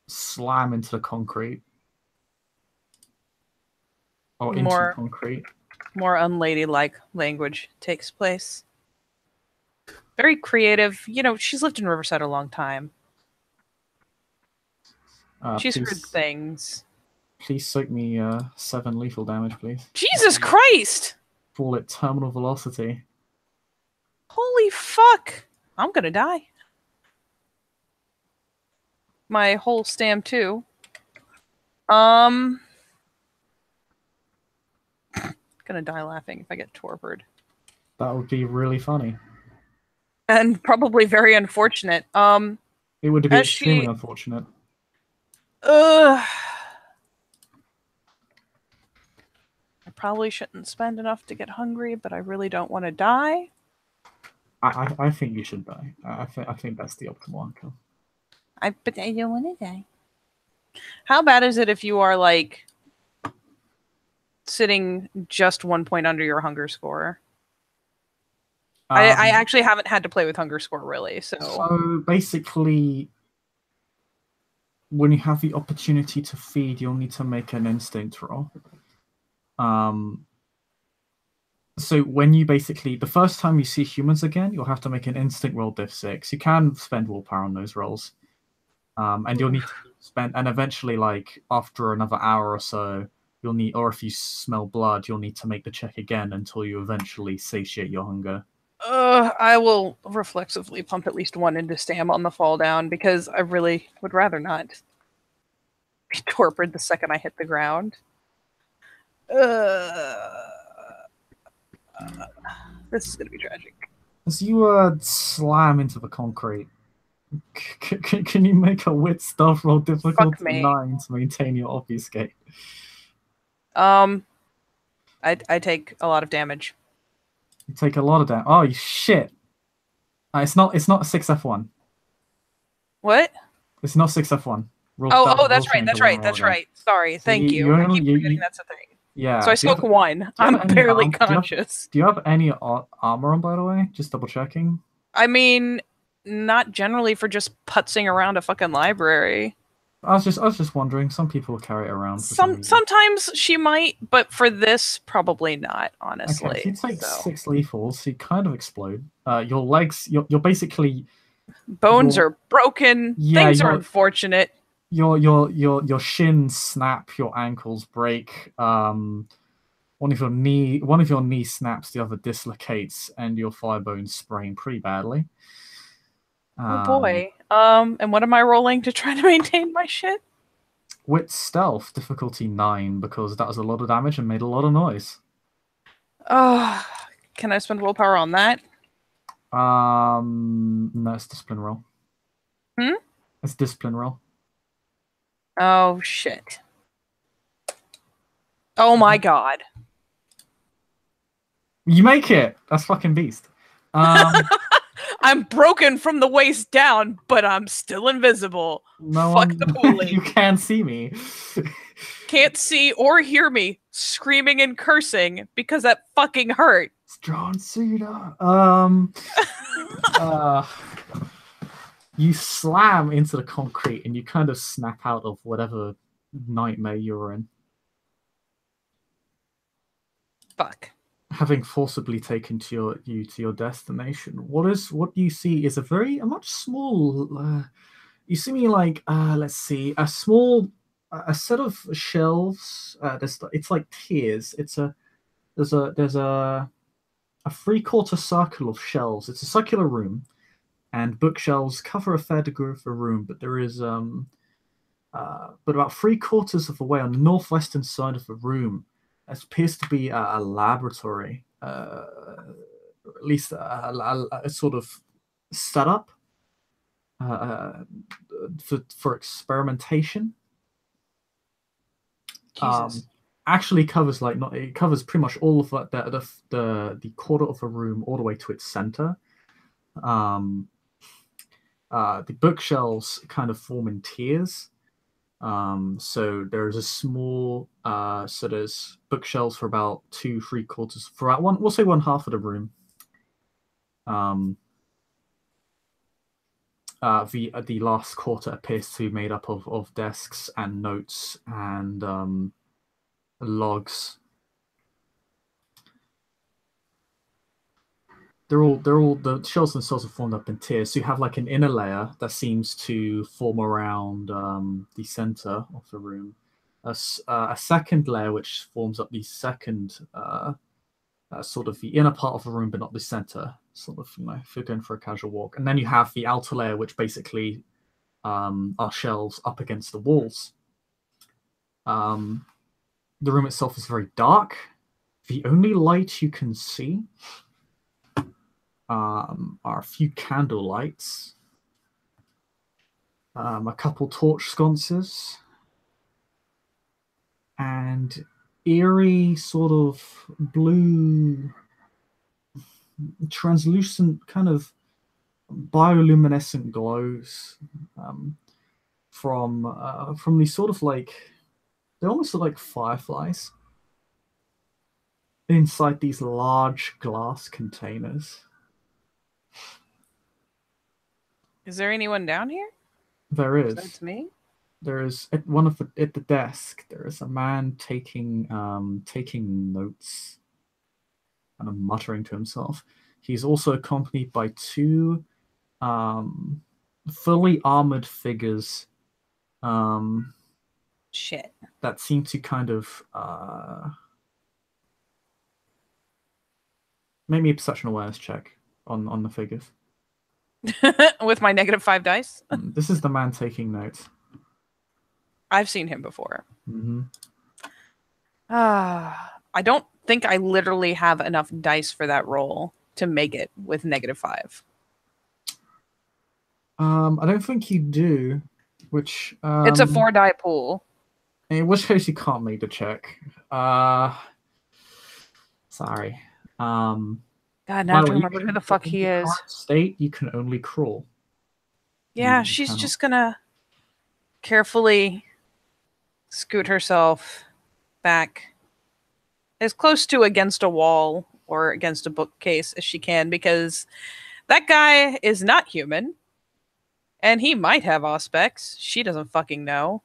slam into the concrete or into the concrete. More unladylike language takes place. Very creative. You know, she's lived in Riverside a long time. She's heard things. Please soak me 7 lethal damage, please. Jesus Christ! Fall at terminal velocity. Holy fuck! I'm gonna die. My whole stam too. Gonna die laughing if I get torpored. That would be really funny. And probably very unfortunate. It would be extremely unfortunate. I probably shouldn't spend enough to get hungry, but I really don't want to die. I think you should die. I think that's the optimal outcome. But I don't want to die. How bad is it if you are like sitting just 1 point under your hunger score? I actually haven't had to play with hunger score really. So basically, when you have the opportunity to feed, you'll need to make an instinct roll. So when you basically, the first time you see humans again, you'll have to make an instinct roll diff 6. You can spend willpower on those rolls. And you'll need to spend, and eventually, like, after another hour or so, you'll need, or if you smell blood, you'll need to make the check again until you eventually satiate your hunger. I will reflexively pump at least 1 into stam on the fall down because I really would rather not be torpored the second I hit the ground. This is gonna be tragic. As you slam into the concrete, can you make a wit stealth roll difficulty 9 to maintain your obfuscate? I take a lot of damage. You take a lot of damage. Oh shit! It's not 6F1. What? It's not 6F1. That's right. Sorry, thank you. I keep forgetting that's a thing. Yeah. So I soak 1. I'm barely conscious. Do you have any armor on, by the way? Just double checking. I mean, not generally for just putzing around a fucking library. I was just wondering. Some people carry it around. Sometimes she might, but for this, probably not. Honestly, okay, if you take 6 lethals, you kind of explode. Your legs, you're basically bones are broken. Yeah, things are unfortunate. Your shins snap. Your ankles break. One of your knees snaps. The other dislocates, and your thigh bones sprain pretty badly. Oh boy. And what am I rolling to try to maintain my shit? Wit stealth, difficulty 9, because that was a lot of damage and made a lot of noise. Can I spend willpower on that? No, it's discipline roll. It's discipline roll. Oh shit. Oh my god. You make it! That's fucking beast. I'm broken from the waist down, but I'm still invisible. Fuck the pooling. You can't see me. Can't see or hear me screaming and cursing because that fucking hurt. John Cena. You slam into the concrete and you kind of snap out of whatever nightmare you're in. Fuck. Having forcibly taken you to your destination, what you see is a much small. You see me like let's see, a set of shelves. It's like tiers. There's a 3/4 circle of shelves. It's a circular room, and bookshelves cover a fair degree of the room. But there is but about 3/4 of the way on the northwestern side of the room, it appears to be a laboratory, at least a sort of setup uh, for experimentation. Jesus. Actually covers like not it covers pretty much all of the quarter of a room all the way to its center. Um, the bookshelves kind of form in tiers. So there's a small so there's bookshelves for about two, three quarters for about one, we'll say one half of the room. Um, the last quarter appears to be made up of desks and notes and logs. They're all the shells themselves are formed up in tiers. So you have like an inner layer that seems to form around the center of the room. A second layer which forms up the second sort of the inner part of the room, but not the center. Sort of, if you're going for a casual walk, and then you have the outer layer, which basically are shelves up against the walls. The room itself is very dark. The only light you can see are a few candle lights, a couple torch sconces, and eerie sort of blue, translucent kind of bioluminescent glows from these sort of like they almost look like fireflies inside these large glass containers. Is there anyone down here? There is. Besides me? There is at the desk. There is a man taking notes and muttering to himself. He's also accompanied by two fully armored figures Shit. that seem to kind of make me a perception awareness check on the figures. With my -5 dice? This is the man taking notes. I've seen him before. Mm-hmm. I don't think I literally have enough dice for that roll to make it with -5. I don't think you do, which It's a 4-die pool. in which case you can't make the check. Sorry. God, now I have to remember who the fuck he is. State you can only crawl. Yeah, she's just gonna carefully scoot herself back as close to against a wall or against a bookcase as she can, because that guy is not human. And he might have auspex. She doesn't fucking know.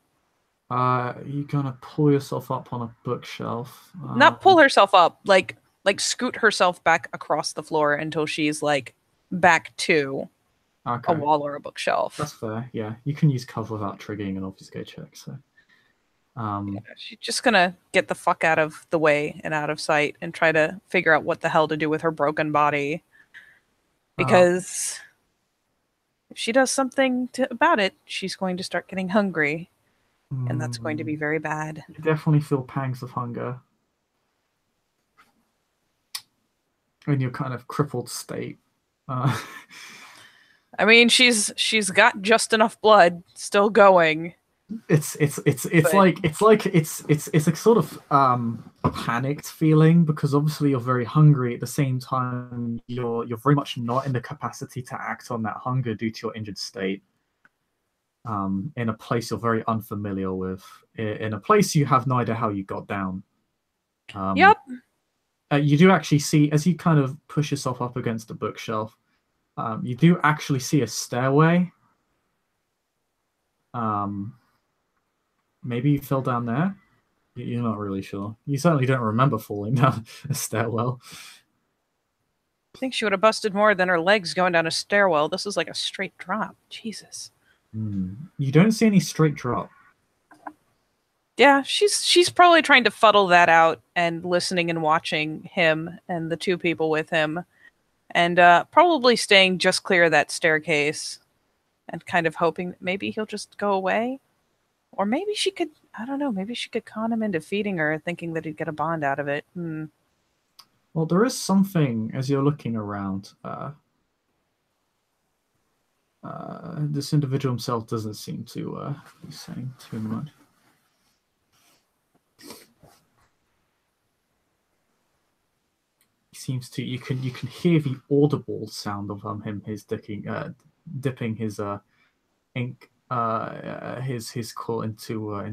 You're gonna pull yourself up on a bookshelf. Not pull herself up, like scoot herself back across the floor until she's like back to a wall or a bookshelf. That's fair. Yeah, you can use cover without triggering an obfuscate check. So, yeah, she's just gonna get the fuck out of the way and out of sight and try to figure out what the hell to do with her broken body. Because if she does something about it, she's going to start getting hungry. And that's going to be very bad. You definitely feel pangs of hunger in your kind of crippled state. I mean, she's got just enough blood still going. It's a sort of panicked feeling, because obviously you're very hungry. At the same time, you're very much not in the capacity to act on that hunger due to your injured state. In a place you're very unfamiliar with, in a place you have no idea how you got down. Yep. You do actually see, as you kind of push yourself up against the bookshelf, you do actually see a stairway. Maybe you fell down there. You're not really sure. You certainly don't remember falling down a stairwell. I think she would have busted more than her legs going down a stairwell. This is like a straight drop. Jesus. You don't see any straight drop. Yeah, she's probably trying to fuddle that out and listening and watching him and the two people with him, and probably staying just clear of that staircase and kind of hoping that maybe he'll just go away. Or maybe she could, I don't know, maybe she could con him into feeding her, thinking that he'd get a bond out of it. Well, there is something, as you're looking around, This individual himself doesn't seem to be saying too much. He seems to. You can hear the audible sound of dipping his ink his core into an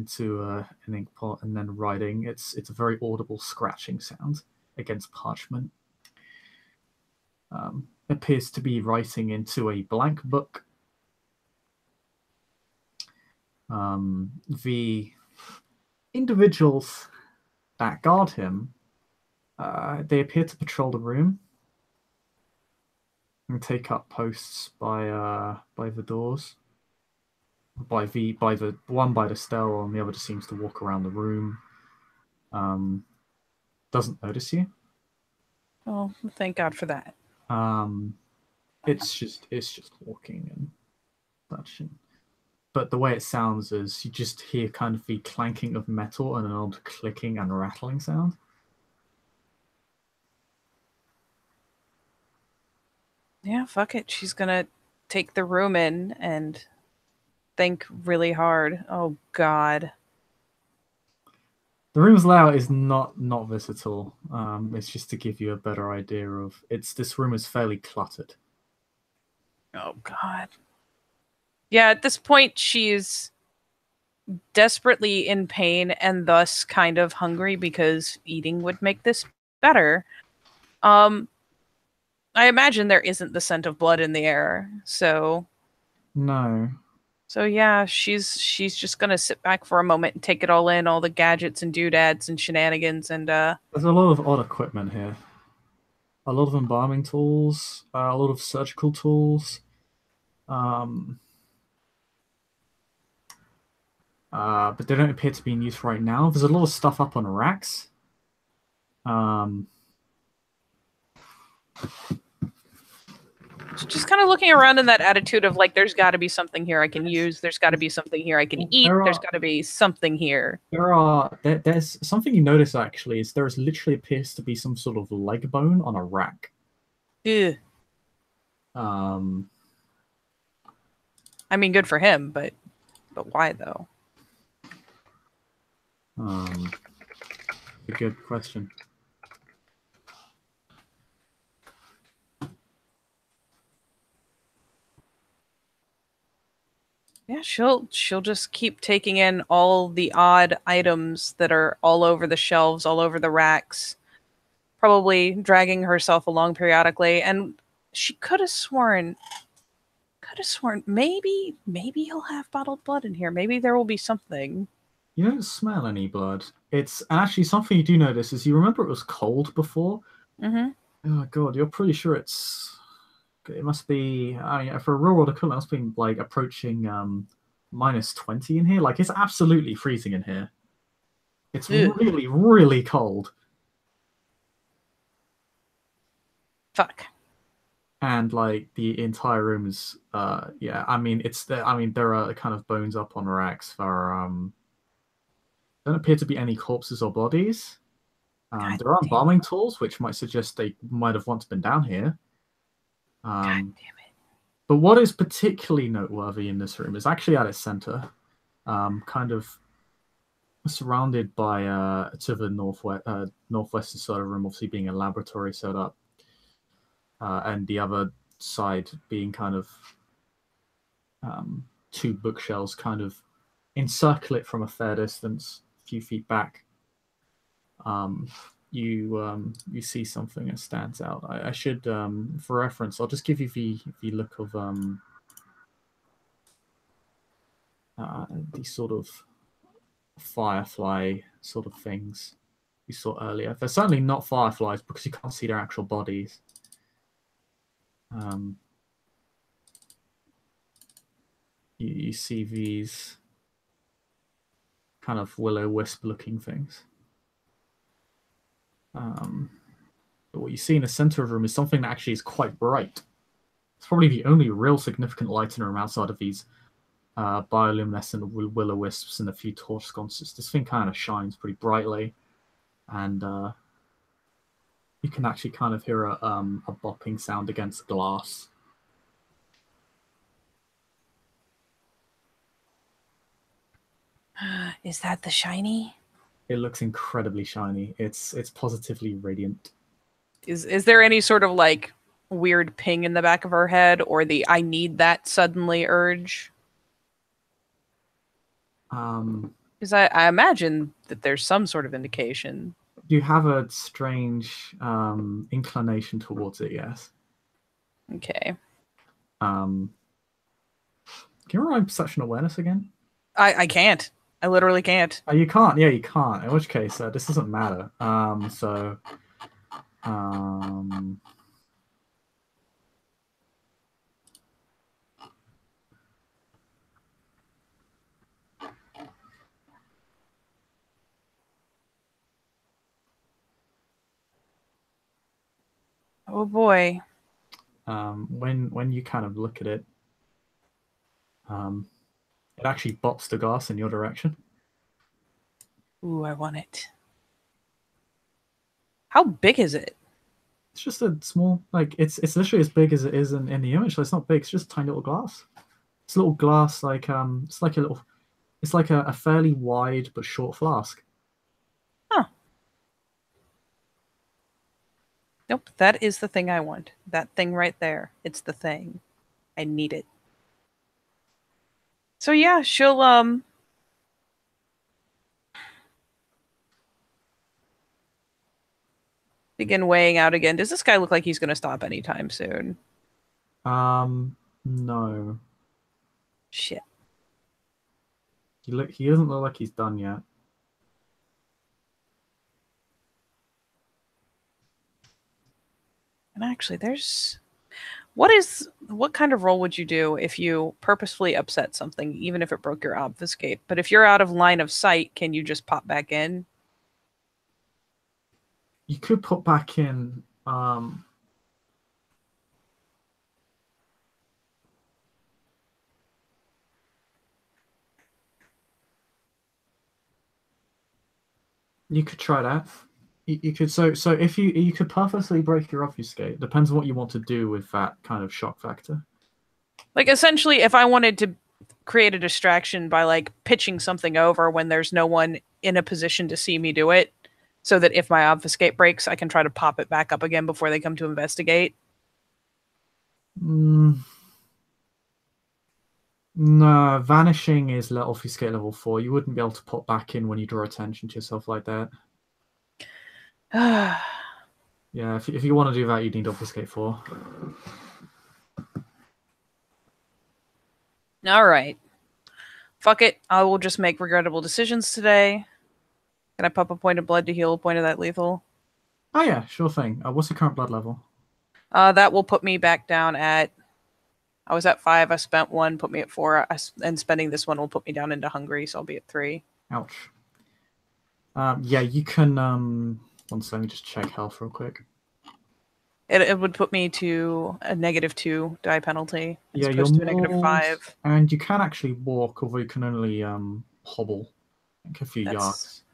ink pot and then writing. It's a very audible scratching sound against parchment. Appears to be writing into a blank book. The individuals that guard him, they appear to patrol the room and take up posts by the doors. By the one by the stairwell, and the other just seems to walk around the room. Doesn't notice you. Oh, thank God for that. It's just walking and such. But the way it sounds is you just hear kind of the clanking of metal and an odd clicking and rattling sound. Yeah, fuck it. She's gonna take the room in and think really hard. Oh God. The room's layout is not this at all. It's just to give you a better idea of this room is fairly cluttered. Oh God. Yeah, at this point she's desperately in pain and thus kind of hungry because eating would make this better. I imagine there isn't the scent of blood in the air, so No. so yeah, she's just gonna sit back for a moment and take it all in, all the gadgets and doodads and shenanigans, and There's a lot of odd equipment here. A lot of embalming tools, a lot of surgical tools, but they don't appear to be in use right now. There's a lot of stuff up on racks. just kind of looking around in that attitude of like, there's got to be something here I can use. There's got to be something here I can eat. There's got to be something here. There's something you notice actually is there's literally appears to be some sort of leg bone on a rack. Ugh. I mean, good for him, but why though? A good question. Yeah, she'll just keep taking in all the odd items that are all over the shelves, all over the racks, probably dragging herself along periodically. And she could have sworn maybe he'll have bottled blood in here. Maybe there will be something. You don't smell any blood. It's actually something you do notice is you remember it was cold before. Mm-hmm. Oh God, you're pretty sure it must be. I mean, for a real world equivalent, it must be like approaching -20 in here. Like it's absolutely freezing in here. It's really, really cold. Fuck. And like the entire room is yeah, I mean there are kind of bones up on racks for don't appear to be any corpses or bodies. There are embalming tools, which might suggest they might have once been down here. God damn it. But what is particularly noteworthy in this room is actually at its center, kind of surrounded by to the northwestern side of the room, obviously being a laboratory setup, and the other side being kind of two bookshelves kind of encircle it from a fair distance, a few feet back. You see something that stands out. I should, for reference, I'll just give you the look of these sort of firefly sort of things you saw earlier. They're certainly not fireflies because you can't see their actual bodies. You see these kind of will-o-wisp looking things. But what you see in the center of the room is something that actually is quite bright. It's probably the only real significant light in the room outside of these bioluminescent will-o-wisps and a few torch sconces. This thing kind of shines pretty brightly, and you can actually kind of hear a bopping sound against glass. Is that the shiny? It looks incredibly shiny. It's positively radiant. Is there any sort of like weird ping in the back of her head or the I need that suddenly urge? Um, Because I imagine that there's some sort of indication. you have a strange inclination towards it, yes. Okay. Um, can you roll perception awareness again? I can't. I literally can't. You can't. Yeah, you can't. In which case, this doesn't matter. Um, Oh boy. when you kind of look at it, it actually bops the glass in your direction. Ooh, I want it. How big is it? It's just a small, like it's literally as big as it is in the image. So it's not big. It's just a tiny little glass. It's a little glass, like it's like a little, it's like a fairly wide but short flask. Huh. Nope, that is the thing I want. That thing right there. It's the thing. I need it. So yeah, she'll begin weighing out again. Does this guy look like he's going to stop anytime soon? No, Shit. he doesn't look like he's done yet. And actually, there's what kind of roll would you do if you purposefully upset something, even if it broke your obfuscate? But if you're out of line of sight, can you just pop back in? You could put back in. You could try that. You could so if you could purposely break your obfuscate. Depends on what you want to do with that kind of shock factor. Like essentially, if I wanted to create a distraction by like pitching something over when there's no one in a position to see me do it, so that if my obfuscate breaks, I can try to pop it back up again before they come to investigate. No, vanishing is obfuscate level 4. You wouldn't be able to put back in when you draw attention to yourself like that. Yeah, if you want to do that, you need obfuscate 4. All right. Fuck it. I will just make regrettable decisions today. Can I pop a point of blood to heal a point of that lethal? Oh yeah, sure thing. What's your current blood level? That will put me back down at. I was at 5. I spent 1, put me at 4. And spending this one will put me down into hungry, so I'll be at 3. Ouch. Yeah, you can. One second, let me just check health real quick. It would put me to a -2 die penalty as Yeah, opposed to a mauled, -5. and you can actually walk, although you can only hobble like a few yards.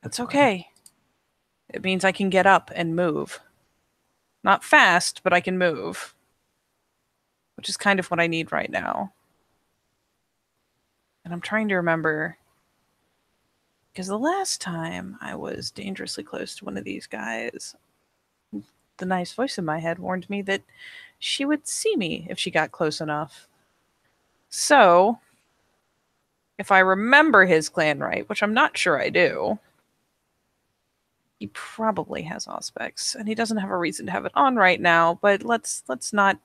That's okay. It means I can get up and move. Not fast, but I can move. Which is kind of what I need right now. And I'm trying to remember. Because the last time I was dangerously close to one of these guys, the nice voice in my head warned me that she would see me if she got close enough. So, if I remember his clan right, which I'm not sure I do, he probably has Auspex, and he doesn't have a reason to have it on right now. But let's not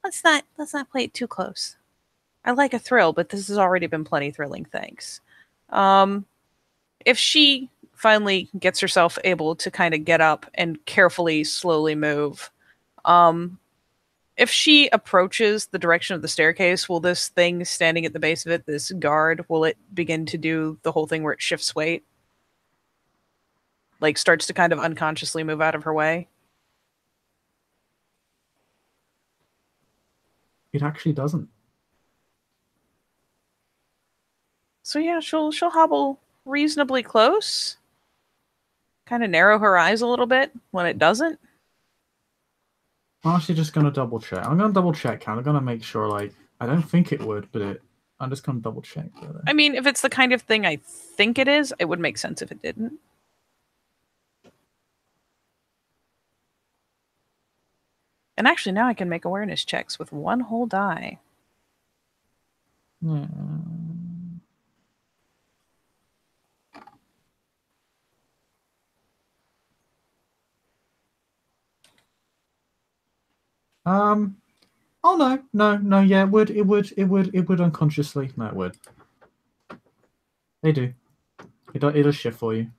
play it too close. I like a thrill, but this has already been plenty thrilling. Thanks. If she finally gets herself able to kind of get up and carefully, slowly move, if she approaches the direction of the staircase, will this thing standing at the base of it, this guard, will it begin to do the whole thing where it shifts weight? Like starts to kind of unconsciously move out of her way? It actually doesn't. So yeah, she'll hobble reasonably close. Kind of narrow her eyes a little bit when it doesn't. I'm actually just gonna double check. I'm gonna double check. I'm gonna make sure. Like, I don't think it would, but I'm just gonna double check whether. I mean, if it's the kind of thing I think it is, it would make sense if it didn't. And actually, now I can make awareness checks with one whole die. Yeah. Oh no. Yeah, it would unconsciously. No, it would. They do. It'll shift for you.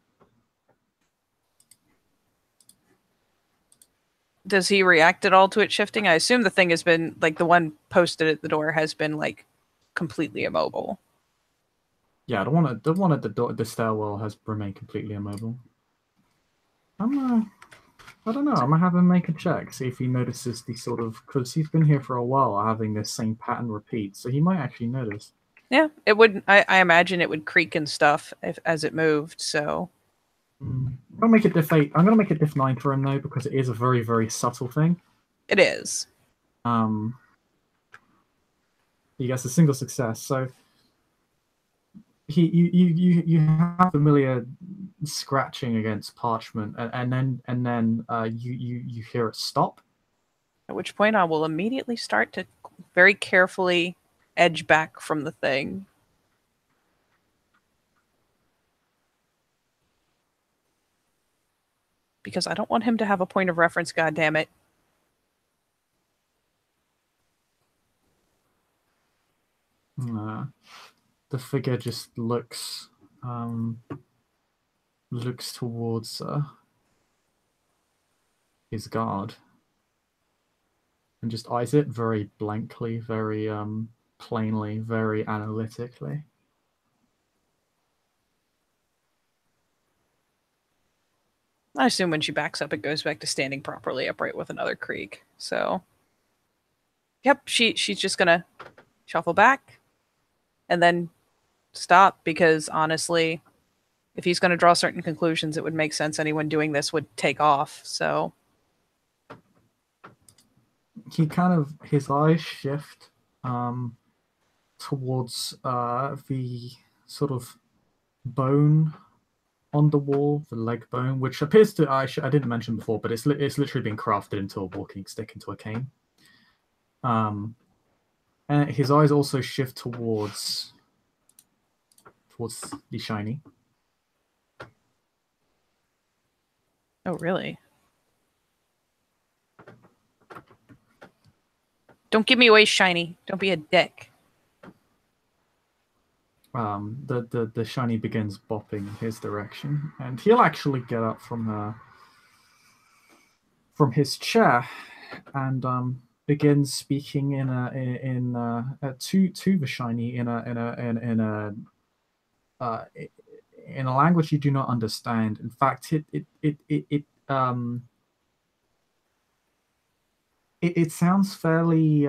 Does he react at all to it shifting? I assume the thing has been, like, the one posted at the door has been, like, completely immobile. Yeah, the one at the stairwell has remained completely immobile. I don't know. I'm gonna have him make a check, see if he notices the sort of, because he's been here for a while, having this same pattern repeat. So he might actually notice. Yeah, it would. I imagine it would creak and stuff as it moved. So I'm gonna make it diff 8. I'm gonna make it diff 9 for him though, because it is a very, very subtle thing. it is. He gets a single success. So you have familiar scratching against parchment, and then you hear it stop. At which point, I will immediately start to very carefully edge back from the thing. Because I don't want him to have a point of reference, goddammit. The figure just looks towards his guard and just eyes it very blankly, very plainly, very analytically. I assume when she backs up, it goes back to standing properly upright with another creak. So, yep, she's just gonna shuffle back and then stop, because honestly, if he's going to draw certain conclusions, it would make sense anyone doing this would take off. So he kind of, his eyes shift towards the sort of bone on the wall, the leg bone, which appears to, I didn't mention before, but it's literally been crafted into a walking stick, into a cane. And his eyes also shift towards the shiny. Oh, really? Don't give me away, shiny. Don't be a dick. The shiny begins bopping in his direction, and he'll actually get up from his chair and begins speaking to the shiny in a language you do not understand. In fact, it sounds fairly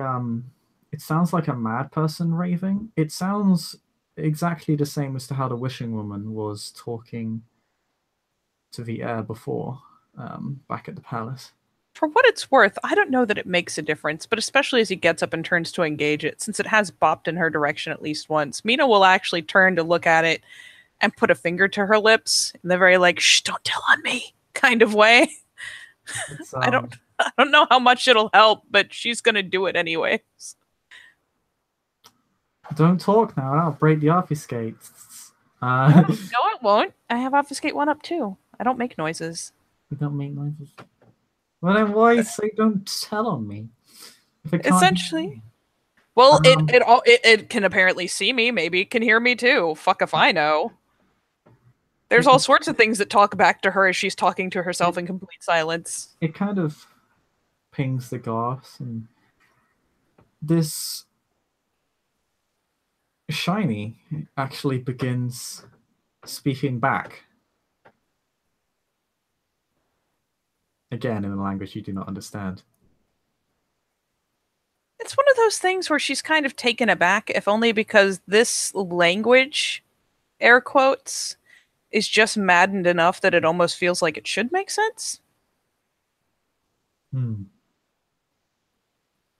it sounds like a mad person raving. It sounds exactly the same as to how the wishing woman was talking to the air before, back at the palace. For what it's worth, I don't know that it makes a difference, but especially as he gets up and turns to engage it, since it has bopped in her direction at least once, Meena will actually turn to look at it and put a finger to her lips in the very, like, shh, don't tell on me kind of way. I don't know how much it'll help, but she's gonna do it anyways. Don't talk now, I'll break the obfuscate. No, it won't. I have obfuscate 1 up too. I don't make noises. You don't make noises. Well, then why say don't tell on me? Essentially. Well, it can apparently see me. Maybe it can hear me too. Fuck if I know. There's all sorts of things that talk back to her as she's talking to herself in complete silence. It kind of pings the glass, and this shiny actually begins speaking back. Again, in a language you do not understand. It's one of those things where she's kind of taken aback, if only because this language, air quotes, is just maddened enough that it almost feels like it should make sense.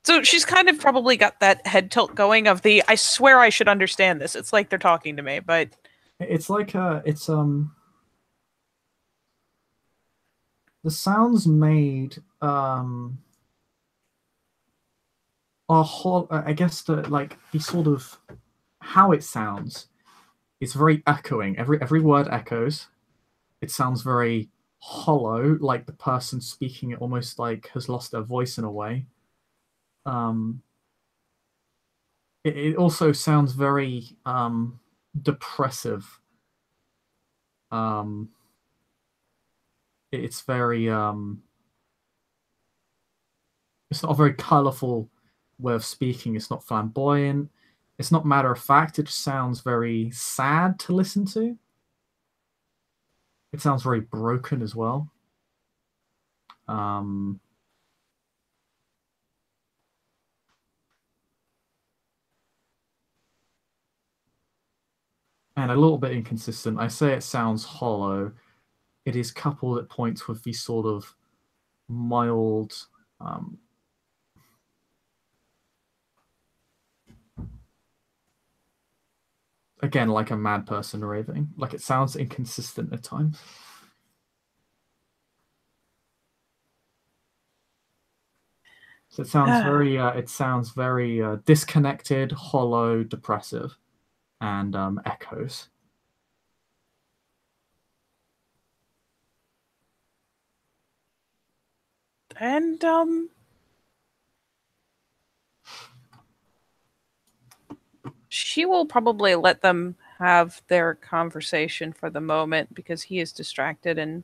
So So she's kind of probably got that head tilt going of the I swear I should understand this. It's like they're talking to me, but It's like the sounds made are whole. I guess the sort of how it sounds is very echoing. Every word echoes. It sounds very hollow, like the person speaking it almost like has lost their voice in a way. Um, it also sounds very depressive. Um, it's very it's not a very colorful way of speaking. It's not flamboyant. It's not matter of fact. It just sounds very sad to listen to. It sounds very broken as well. Um, and a little bit inconsistent. I say it sounds hollow. It is coupled at points with these sort of mild, again, like a mad person raving. Like it sounds inconsistent at times. So it sounds very disconnected, hollow, depressive, and echoes. and she will probably let them have their conversation for the moment because he is distracted and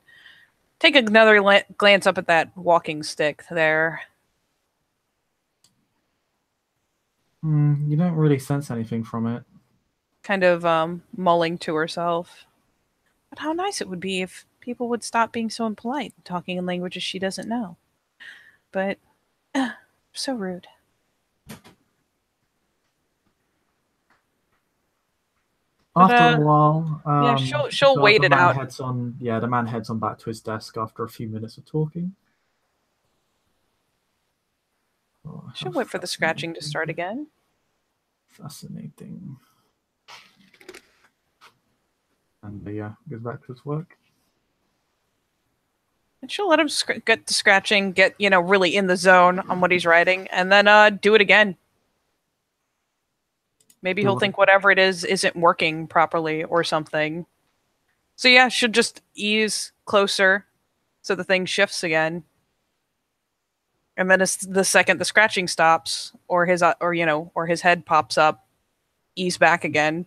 take another glance up at that walking stick there. You don't really sense anything from it. Kind of mulling to herself. But how nice it would be if people would stop being so impolite, talking in languages she doesn't know. But so rude. But After a while, yeah, she'll wait the it man out. heads on. Yeah, the man heads on back to his desk after a few minutes of talking. Oh, She'll wait for the scratching to start again. Fascinating. And yeah, goes back to his work. And she'll let him get the scratching, get really in the zone on what he's writing, and then do it again. Maybe he'll think whatever it is isn't working properly or something. So yeah, she'll just ease closer so the thing shifts again. And then the second the scratching stops, or his head pops up, ease back again.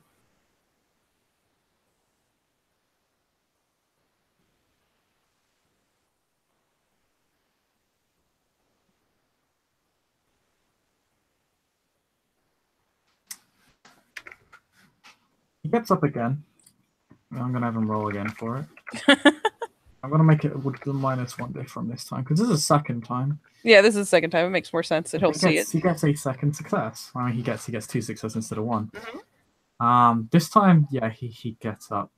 He gets up again. I'm gonna have him roll again for it. I'm gonna make it with the -1 from this time because this is the second time. Yeah, this is the second time. It makes more sense that he'll see it. He gets a second success. I mean, he gets 2 successes instead of 1. Mm-hmm. This time, yeah, he gets up.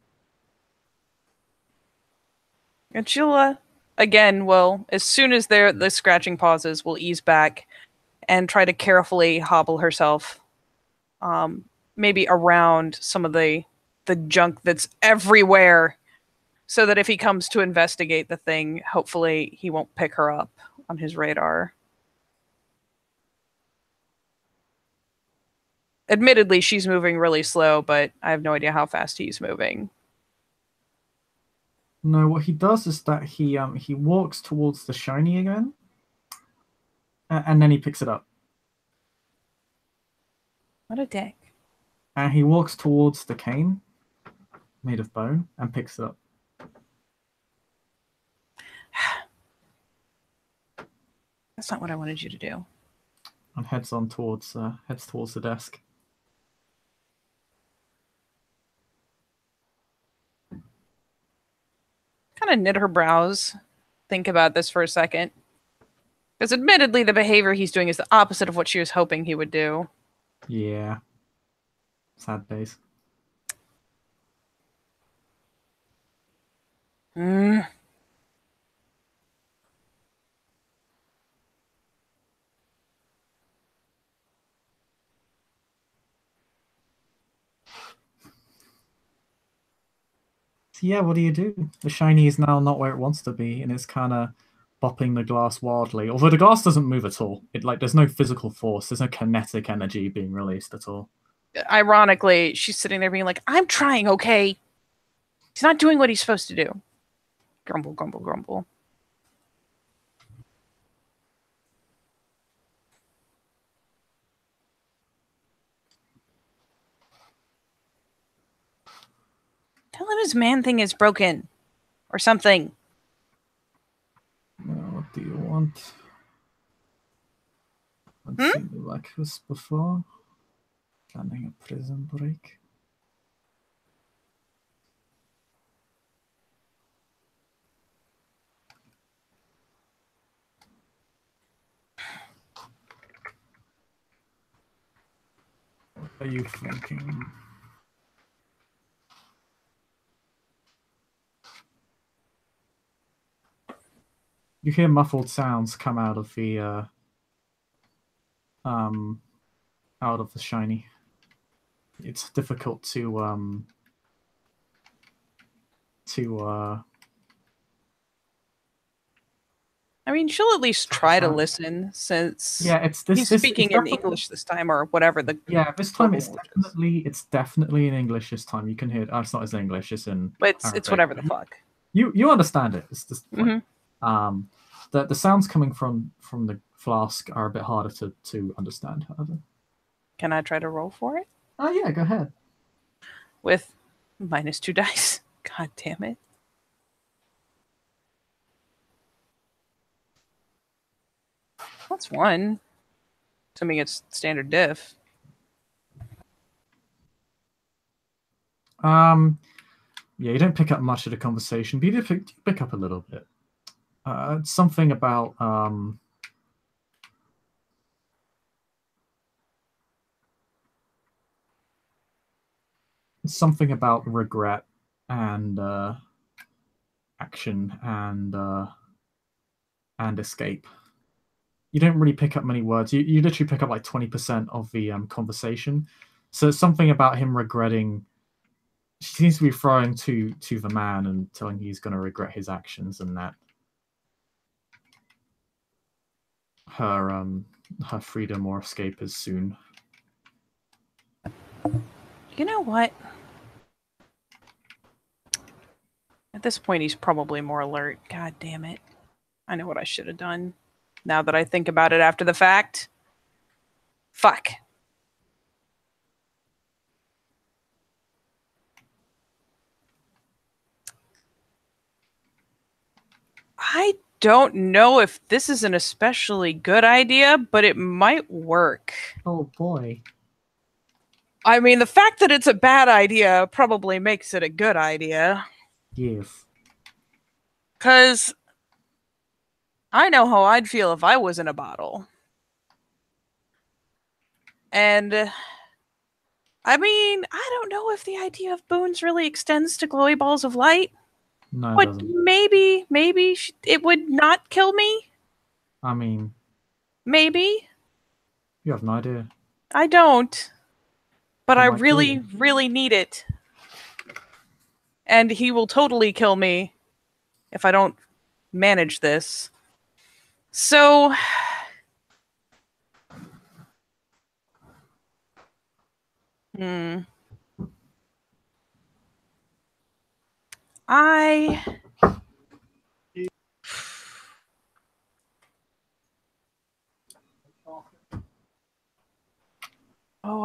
And she'll again, well, as soon as the scratching pauses, will ease back and try to carefully hobble herself, maybe around some of the junk that's everywhere, so that if he comes to investigate the thing, hopefully he won't pick her up on his radar. Admittedly, she's moving really slow, but I have no idea how fast he's moving. No, what he does is that he walks towards the shiny again, and then he picks it up. What a dick. And he walks towards the cane, made of bone, and picks it up. That's not what I wanted you to do. And heads towards the desk. Kind of knit her brows, think about this for a second. Because admittedly, the behavior he's doing is the opposite of what she was hoping he would do. Yeah. Sad days. So yeah, what do you do? The shiny is now not where it wants to be, and it's kind of bopping the glass wildly. Although the glass doesn't move at all. It like there's no physical force. There's no kinetic energy being released at all. Ironically, she's sitting there being like, I'm trying, okay? He's not doing what he's supposed to do. Grumble, grumble, grumble. Tell him his man thing is broken. Or something. What do you want? I've seen you like this before. Planning a prison break. What are you thinking? You hear muffled sounds come out of the shiny. It's difficult to I mean, she'll at least try to listen, since he's speaking in English this time, or whatever the this time it's definitely in English this time. You can hear it. Oh, it's not as English, it's in it's whatever the fuck. You understand it. It's just the sounds coming from the flask are a bit harder to understand, however. Can I try to roll for it? Oh yeah, go ahead. With -2 dice. God damn it. That's 1. Assuming it's standard diff. Yeah, you don't pick up much of the conversation, but you do pick up a little bit. Something about regret and action and escape. You don't really pick up many words. You literally pick up like 20% of the conversation. So it's something about him regretting. She seems to be referring to the man and telling he's going to regret his actions, and that her freedom or escape is soon. You know what? At this point, he's probably more alert. God damn it. I know what I should have done. Now that I think about it after the fact. Fuck. I don't know if this is an especially good idea, but it might work. Oh boy. I mean, the fact that it's a bad idea probably makes it a good idea. Yes. Because I know how I'd feel if I was in a bottle. And I mean, I don't know if the idea of boons really extends to glowy balls of light. No, it but doesn't. maybe it would not kill me. I mean, maybe. You have no idea. I don't. But I really, really need it. And he will totally kill me if I don't manage this. So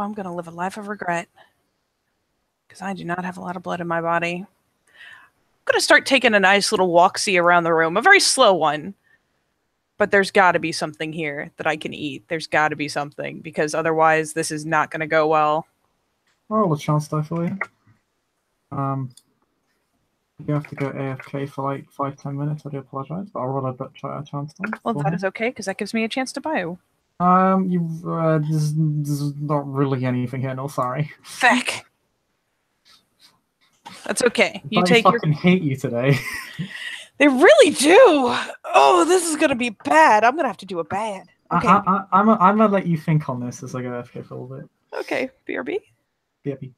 I'm going to live a life of regret. Because I do not have a lot of blood in my body. I'm going to start taking a nice little walk-see around the room. A very slow one. But there's got to be something here that I can eat. There's got to be something. Because otherwise, this is not going to go well. I'll roll a chance die for you. You have to go AFK for like 5-10 minutes. I do apologize, but I'll roll a chance die. Well, that is okay, because that gives me a chance to bio. There's not really anything here. No, sorry. Feck. That's okay. You take your. I fucking hate you today. They really do. Oh, this is gonna be bad. I'm gonna have to do a bad. Okay. I'm gonna let you think on this as I go AFK for a little bit. Okay. BRB. BRB.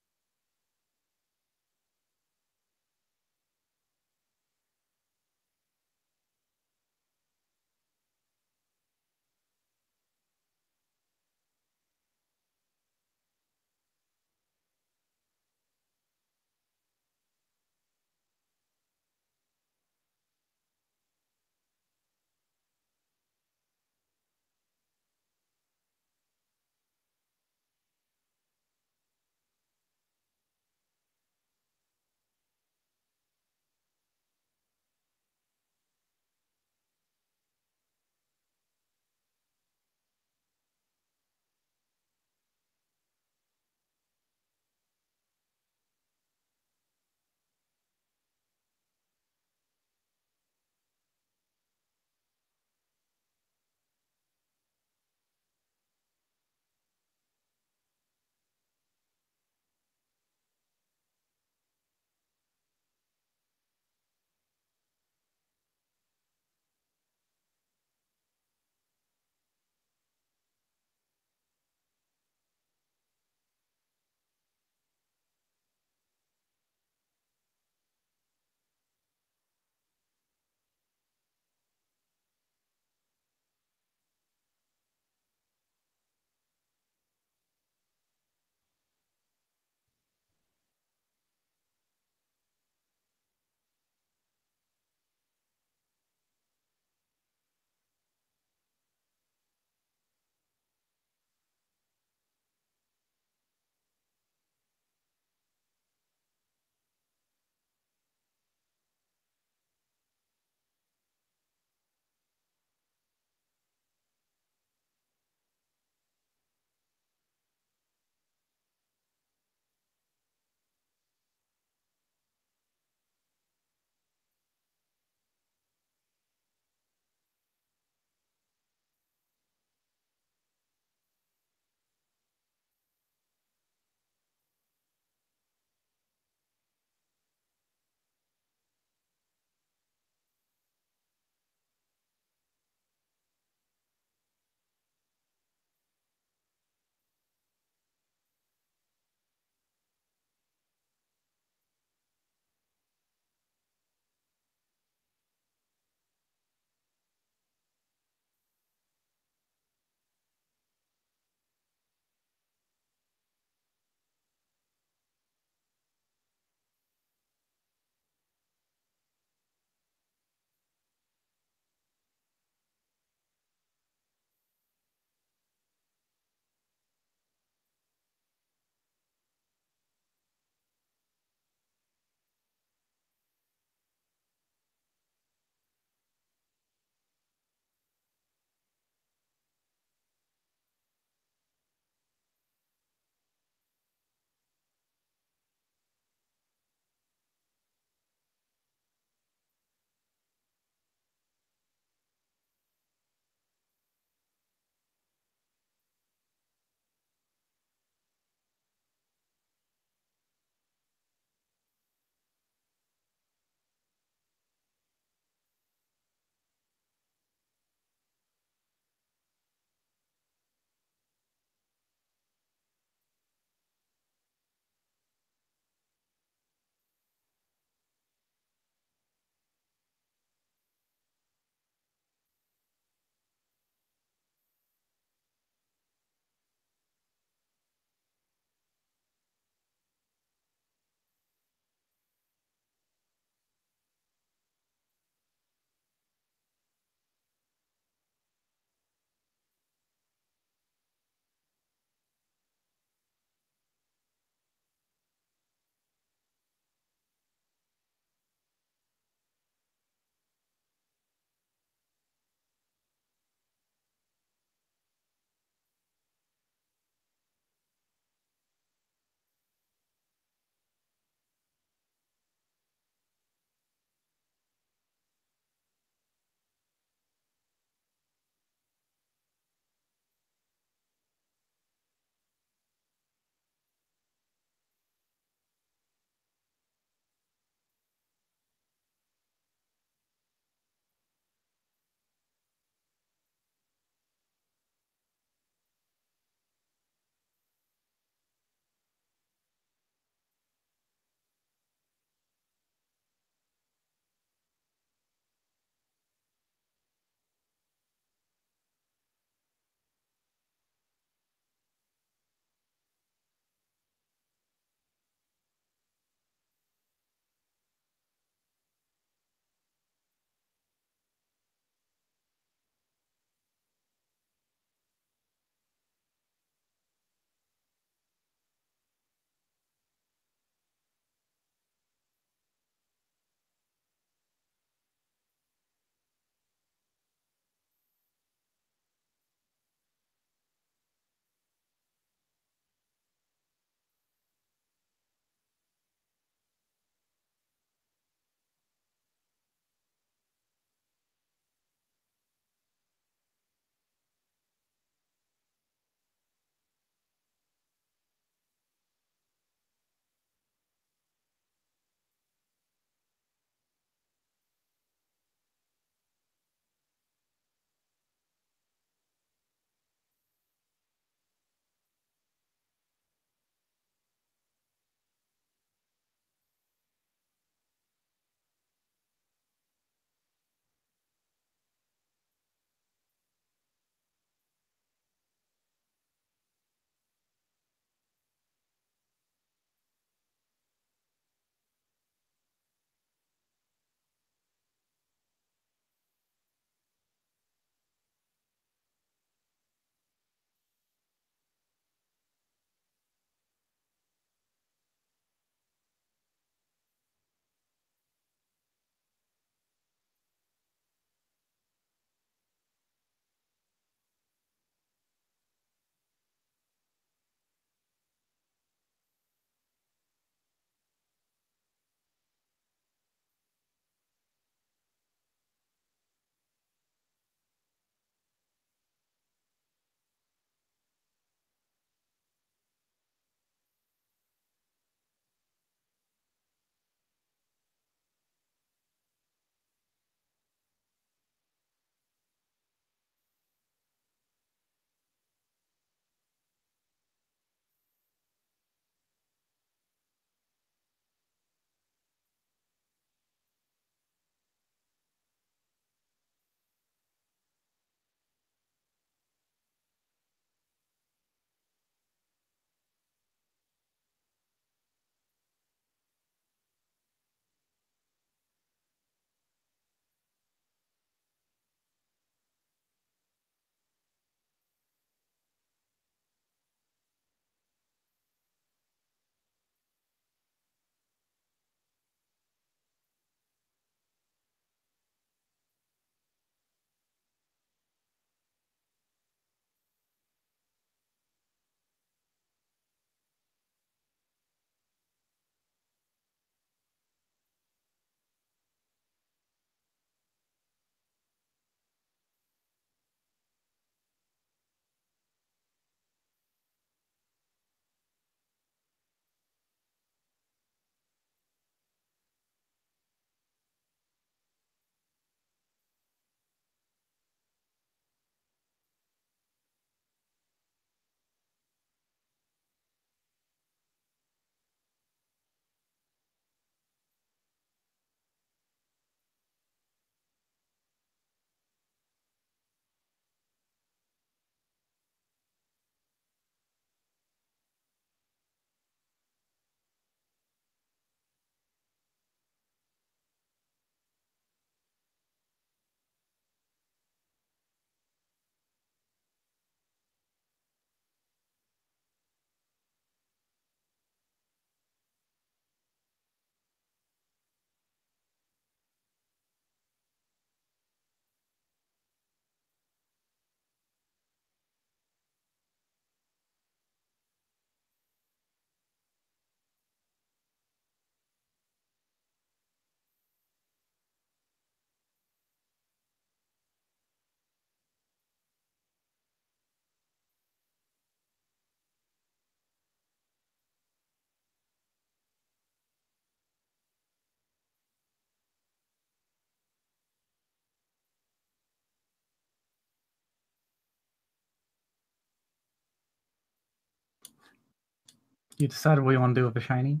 You decided what you want to do with the shiny?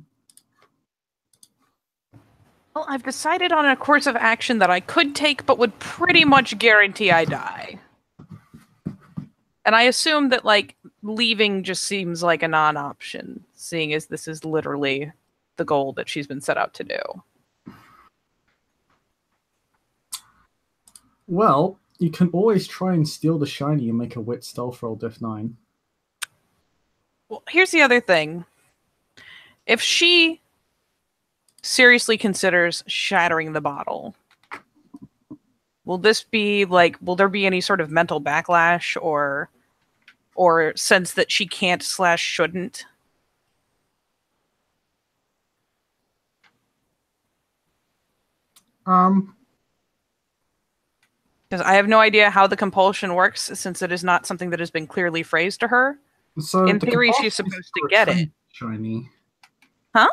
Well, I've decided on a course of action that I could take, but would pretty much guarantee I die. And I assume that, like, leaving just seems like a non-option, seeing as this is literally the goal that she's been set out to do. Well, you can always try and steal the shiny and make a wit stealth roll diff 9. Well, here's the other thing. If she seriously considers shattering the bottle, will this be like, will there be any sort of mental backlash or sense that she can't / shouldn't? Because I have no idea how the compulsion works, since it is not something that has been clearly phrased to her. So In the theory, she's compulsion is supposed to get it. retrieve shiny. Huh?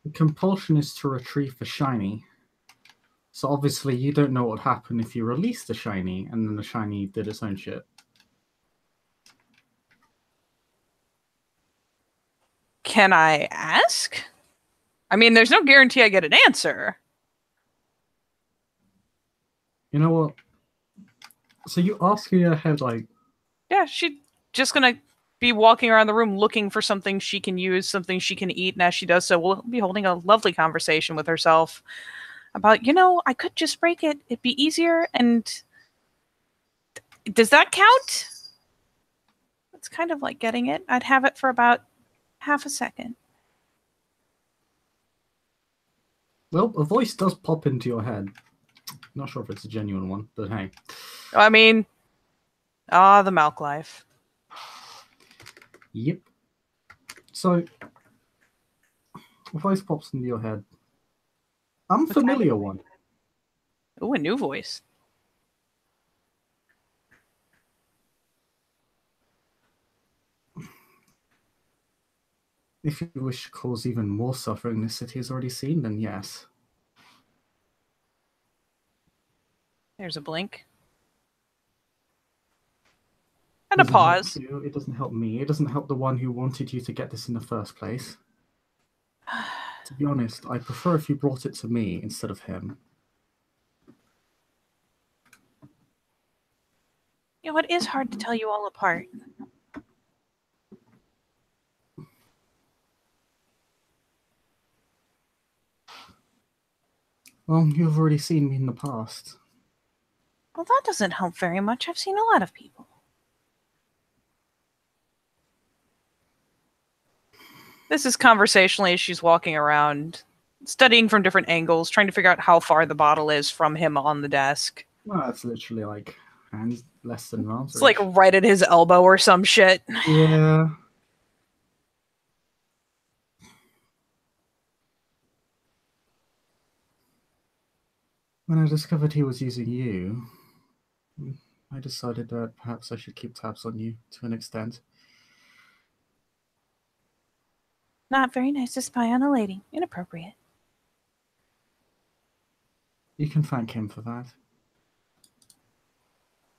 The compulsion is to retrieve the shiny. So obviously you don't know what would happen if you released the shiny and then the shiny did its own shit. Can I ask? I mean, there's no guarantee I get an answer. You know what? So you ask in your head, like... Yeah, she's just gonna be walking around the room looking for something she can use, something she can eat, and as she does so, we'll be holding a lovely conversation with herself about, I could just break it. It'd be easier, and... Does that count? It's kind of like getting it. I'd have it for about half a second. Well, a voice does pop into your head. Not sure if it's a genuine one, but hey. I mean, the Malk life. Yep. So, a voice pops into your head. Unfamiliar one. Ooh, a new voice. If you wish to cause even more suffering this city has already seen, then yes. There's a blink. And a pause. It doesn't help me. It doesn't help the one who wanted you to get this in the first place. To be honest, I prefer if you brought it to me instead of him. It is hard to tell you all apart. Well, you've already seen me in the past. Well, that doesn't help very much. I've seen a lot of people. This is conversationally as she's walking around, studying from different angles, trying to figure out how far the bottle is from him on the desk. Well, that's literally like less than an arm's It's like right at his elbow or some shit. Yeah. When I discovered he was using you, I decided that perhaps I should keep tabs on you to an extent. Not very nice to spy on a lady. Inappropriate. You can thank him for that.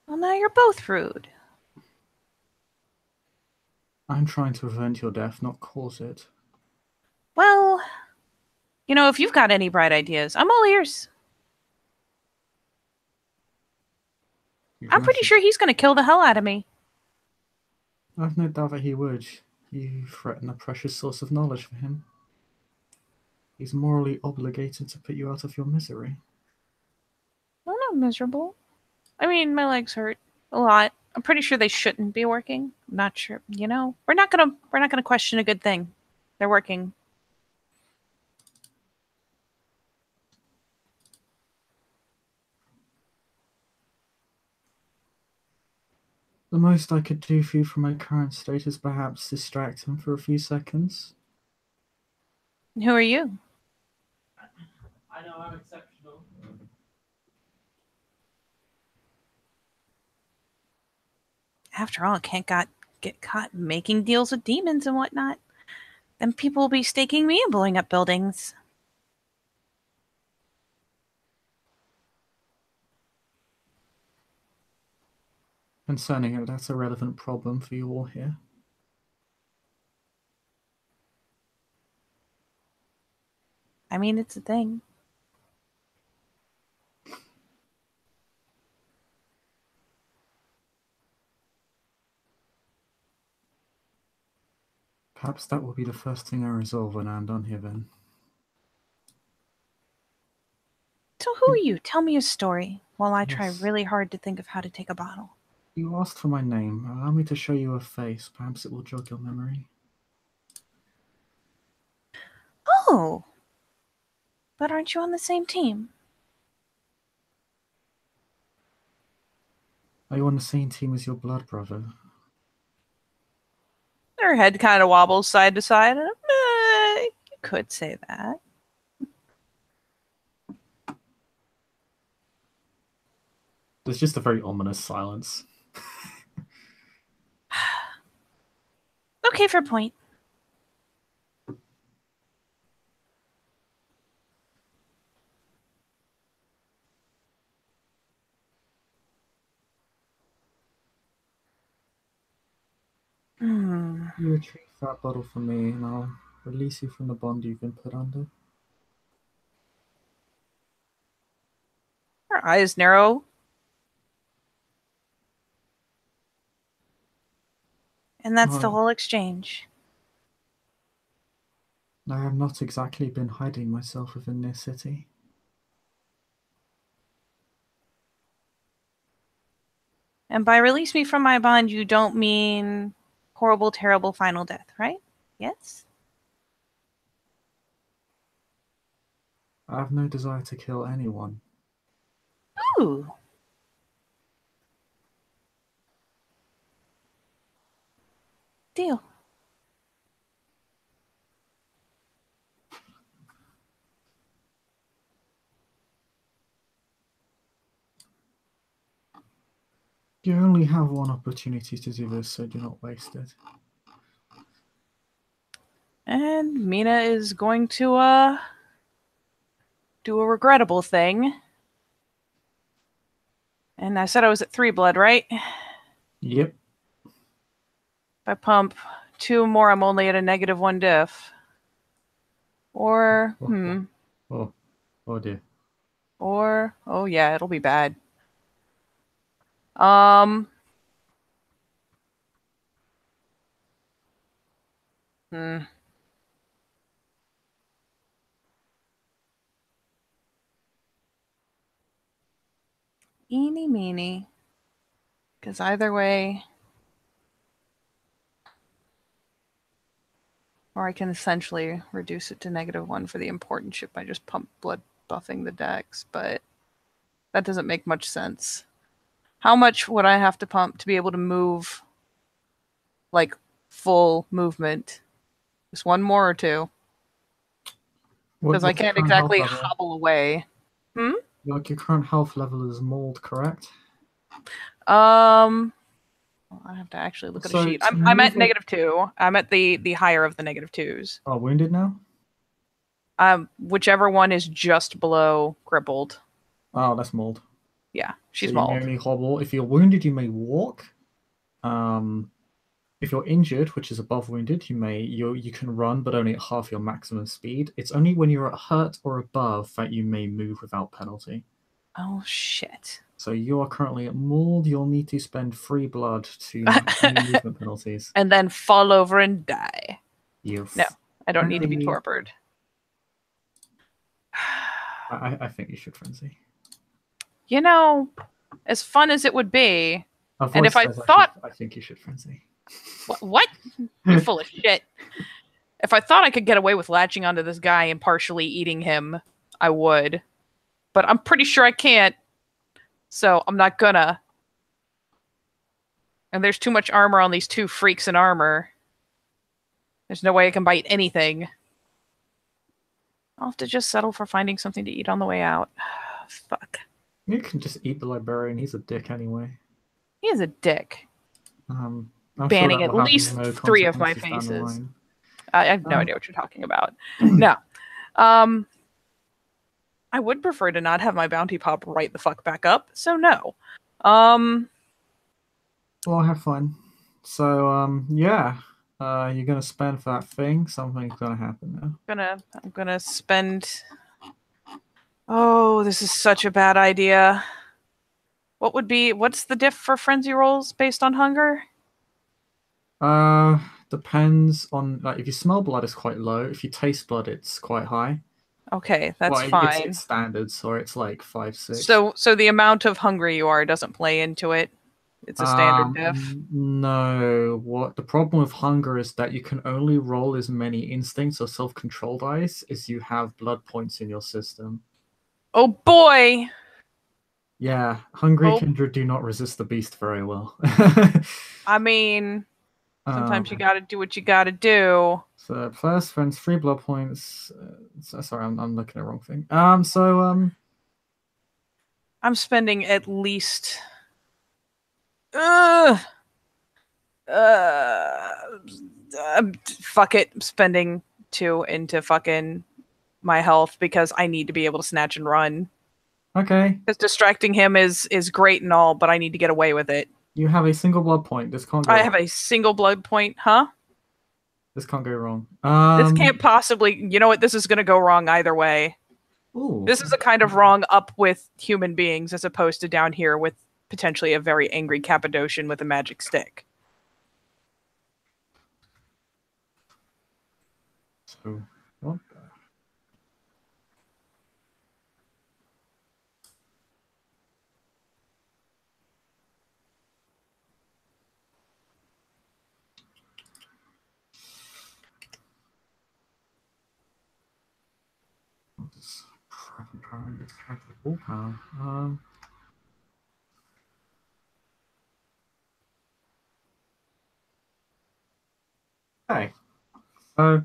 Well, now you're both rude. I'm trying to prevent your death, not cause it. Well, if you've got any bright ideas, I'm all ears. I'm pretty sure he's going to kill the hell out of me. I've no doubt that he would. You threaten a precious source of knowledge for him. He's morally obligated to put you out of your misery. I'm not miserable. I mean, my legs hurt a lot. I'm pretty sure they shouldn't be working. I'm not sure. We're not gonna question a good thing. They're working. The most I could do for you from my current state is perhaps distract him for a few seconds. Who are you? I know I'm exceptional. After all, can't get caught making deals with demons and whatnot. Then people will be staking me and blowing up buildings. Concerning it, that's a relevant problem for you all here. I mean, it's a thing. Perhaps that will be the first thing I resolve when I'm done here, then. So who are you? Tell me a story while I try Yes. really hard to think of how to take a bottle. You asked for my name. Allow me to show you a face. Perhaps it will jog your memory. Oh, but aren't you on the same team? Are you on the same team as your blood brother? Her head kind of wobbles side to side. You could say that. There's just a very ominous silence. Okay, for point. Hmm. You retrieve that bottle from me, and I'll release you from the bond you've been put under. Her eyes narrow. And that's the whole exchange. I have not exactly been hiding myself within this city. And by release me from my bond, you don't mean horrible, terrible final death, right? Yes? I have no desire to kill anyone. Ooh. Deal. You only have one opportunity to do this, so do not waste it. And Meena is going to do a regrettable thing. And I said I was at 3 blood, right? Yep. If I pump 2 more, I'm only at a -1 diff. Or, Oh dear. Or, oh yeah, it'll be bad. Hmm. Eeny meeny. Because either way, or I can essentially reduce it to -1 for the important ship by just pump blood buffing the decks, but that doesn't make much sense. How much would I have to pump to be able to move, like, full movement? Just 1 more or 2? Because I What's your can't current health exactly level? hobble away. Your current health level is mauled, correct? Um, I have to actually look at a So sheet. to I'm at move -2. I'm at the higher of the -2s. wounded now? Whichever one is just below crippled. Oh, that's mauled. Yeah, So she's you may mauled. only hobble. If you're wounded, you may walk. If you're injured, which is above wounded, you can run, but only at half your maximum speed. It's only when you're at hurt or above that you may move without penalty. Oh shit. So you are currently at mauled. You'll need to spend 3 blood to max any movement penalties. And then fall over and die. You No, I don't need to be apparently- torpored. I think you should frenzy. You know, as fun as it would be, A and voice if I says thought, I think you should frenzy. what? You're full of shit. If I thought I could get away with latching onto this guy and partially eating him, I would. But I'm pretty sure I can't. So I'm not gonna. And there's too much armor on these 2 freaks in armor. There's no way I can bite anything. I'll have to just settle for finding something to eat on the way out. Fuck. You can just eat the librarian. He's a dick anyway. He is a dick. I'm Banning sure at that will have least no 3 of my consequences down the faces. line. I have no idea what you're talking about. No. I would prefer to not have my bounty pop right the fuck back up, so no. Well, have fun. So, yeah. You're gonna spend for that thing. Something's gonna happen now. I'm gonna spend. Oh, this is such a bad idea. What's the diff for frenzy rolls based on hunger? Depends on like if you smell blood, it's quite low. If you taste blood, it's quite high. Okay, that's Well, it's fine. standard, so it's like 5, 6. So the amount of hungry you are doesn't play into it. It's a standard diff. No. What the problem with hunger is that you can only roll as many instincts or self-control dice as you have blood points in your system. Oh boy! Yeah, hungry Oh, kindred do not resist the beast very well. I mean, sometimes you Um, gotta do what you gotta do. so first friends, 3 blood points. Sorry, I'm looking at the wrong thing. I'm spending at least. Ugh. Uh, Fuck it. I'm spending 2 into fucking my health because I need to be able to snatch and run. Okay, Because distracting him is great and all, but I need to get away with it. you have a single blood point. This can't go I wrong. have a single blood point, huh? This can't go wrong. This can't possibly. You know what? This is going to go wrong either way. Ooh. This is a kind of wrong up with human beings as opposed to down here with potentially a very angry Cappadocian with a magic stick. So, what? Willpower. Okay. So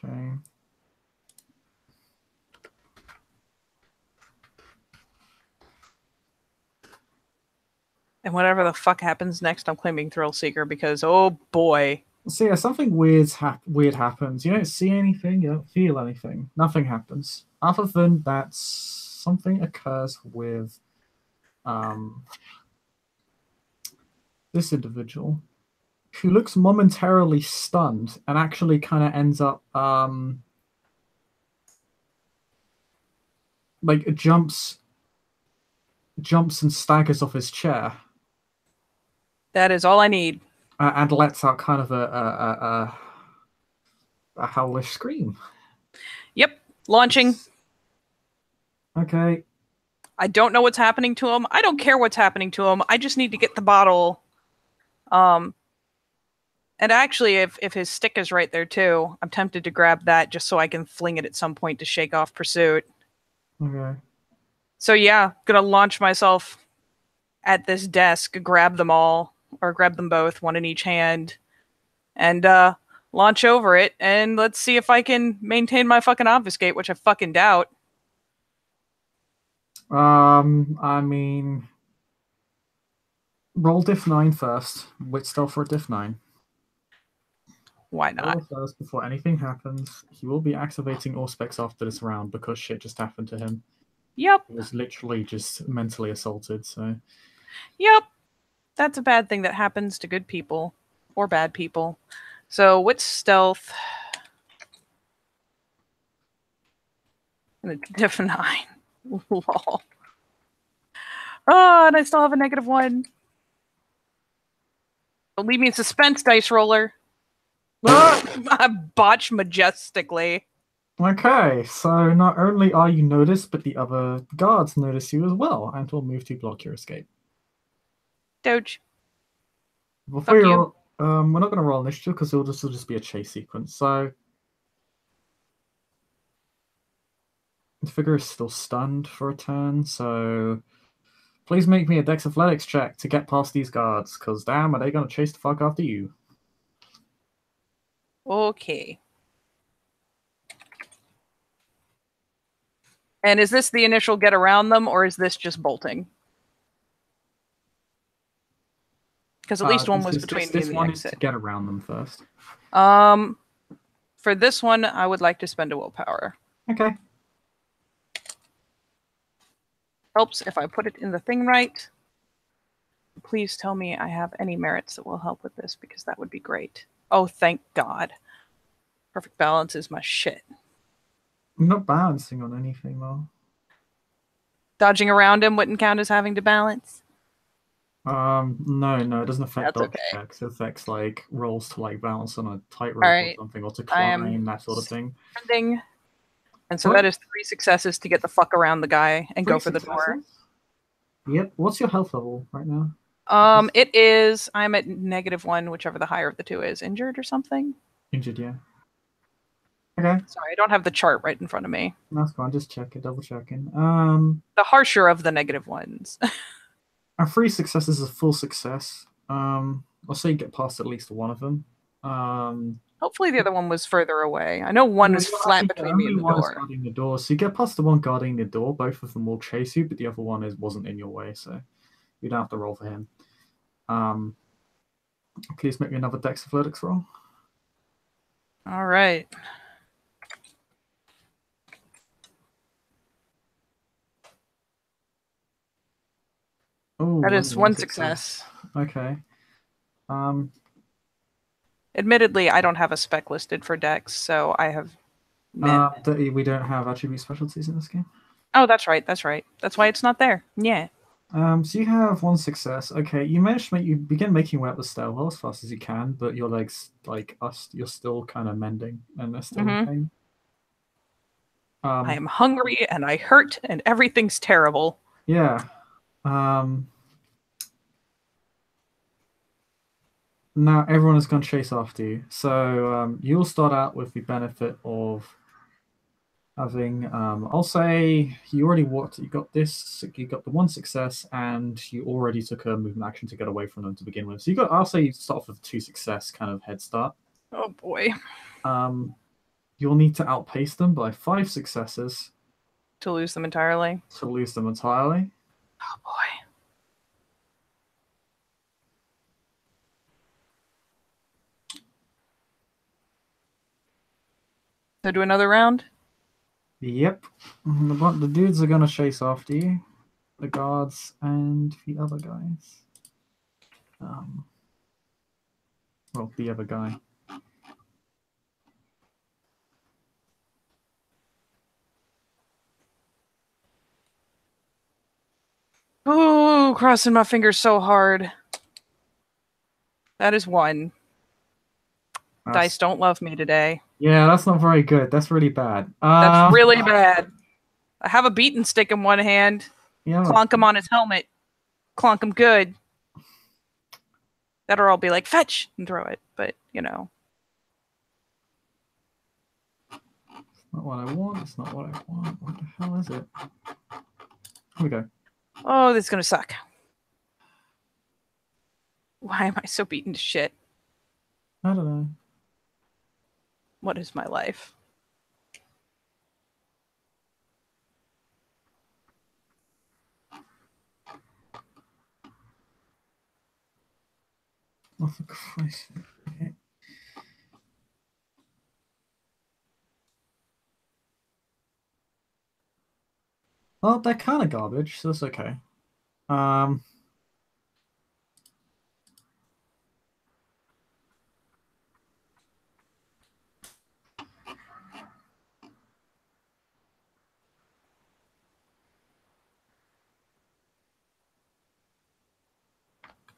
okay. And whatever the fuck happens next, I'm claiming Thrill Seeker because, oh boy. So yeah, something weird happens. You don't see anything, you don't feel anything. Nothing happens. Other than that, something occurs with this individual who looks momentarily stunned and actually kind of ends up like jumps and staggers off his chair. That is all I need. And lets out kind of a hellish scream. Yep. Launching. Okay. I don't know what's happening to him. I don't care what's happening to him. I just need to get the bottle. And actually, if his stick is right there too, I'm tempted to grab that just so I can fling it at some point to shake off pursuit. Okay. So yeah, gonna launch myself at this desk, grab them all, or grab them both, one in each hand, and launch over it, and let's see if I can maintain my fucking obfuscate, which I fucking doubt. I mean, roll diff 9 first. Wit stealth for a diff 9. Why not? Roll first before anything happens. He will be activating Auspex after this round because shit just happened to him. Yep. He was literally just mentally assaulted, so. Yep. That's a bad thing that happens to good people. Or bad people. So, what's stealth? And it's diff 9. Lol. Oh, and I still have a -1. Don't leave me in suspense, dice roller. I botch majestically. Okay, so not only are you noticed, but the other guards notice you as well and will move to block your escape. Doge. Before Fuck you, we're not going to roll initiative because it'll just be a chase sequence. So the figure is still stunned for a turn. So please make me a Dex Athletics check to get past these guards. Because damn, are they going to chase the fuck after you? Okay. And is this the initial get around them, or is this just bolting? Because at least one was This between me and the one is exit. to get around them first. For this one, I would like to spend a willpower. Okay. Helps if I put it in the thing right. Please tell me I have any merits that will help with this, because that would be great. Oh, thank God. Perfect balance is my shit. I'm not balancing on anything, though. Dodging around him wouldn't count as having to balance? No, it doesn't affect That's dodge okay. checks. It affects, like, rolls to, like, balance on a tightrope Alright. or something, or to I am climb, that sort of thing. standing, and so What? that is 3 successes to get the fuck around the guy and go for the door. Yep. What's your health level right now? It is, I'm at -1, whichever the higher of the two is. Injured or something? Injured, yeah. Okay. Sorry, I don't have the chart right in front of me. That's fine. Just checking, double checking. The harsher of the negative ones. Our 3 successes is a full success. I'll say you get past at least one of them. Hopefully the other one was further away. I know one is flat between me and the one door. is guarding the door, so you get past the one guarding the door. Both of them will chase you, but the other one wasn't in your way, so you don't have to roll for him. Please make me another Dex Athletics roll. All right. Oh, that is one success. Okay. Admittedly, I don't have a spec listed for Dex, so I have. We don't have attribute specialties in this game. Oh, that's right. That's right. That's why it's not there. Yeah. So you have 1 success. Okay, you managed to you begin making way up the stairwell as fast as you can, but your legs, like us, you're still kind of mending, and they're still in pain. I am hungry and I hurt and everything's terrible. Yeah. Now everyone is going to chase after you, so you'll start out with the benefit of having, I'll say you already walked, you got the 1 success, and you already took a movement action to get away from them to begin with. So I'll say you start off with 2 success kind of head start. Oh boy. You'll need to outpace them by 5 successes. To lose them entirely? To lose them entirely. Oh boy. So do another round? Yep. The dudes are going to chase after you. The guards and the other guys. Well, the other guy. Ooh, crossing my fingers so hard. That is 1. Dice don't love me today. Yeah, that's not very good. That's really bad. That's really bad. I have a beaten stick in one hand. Yeah. Clonk him on his helmet. Clonk him good. That or I'll be like, fetch, and throw it. But, you know. It's not what I want. It's not what I want. What the hell is it? Here we go. Oh, this is going to suck. Why am I so beaten to shit? I don't know. What is my life? Oh, for Christ's sake. Well, they're kind of garbage, so that's okay.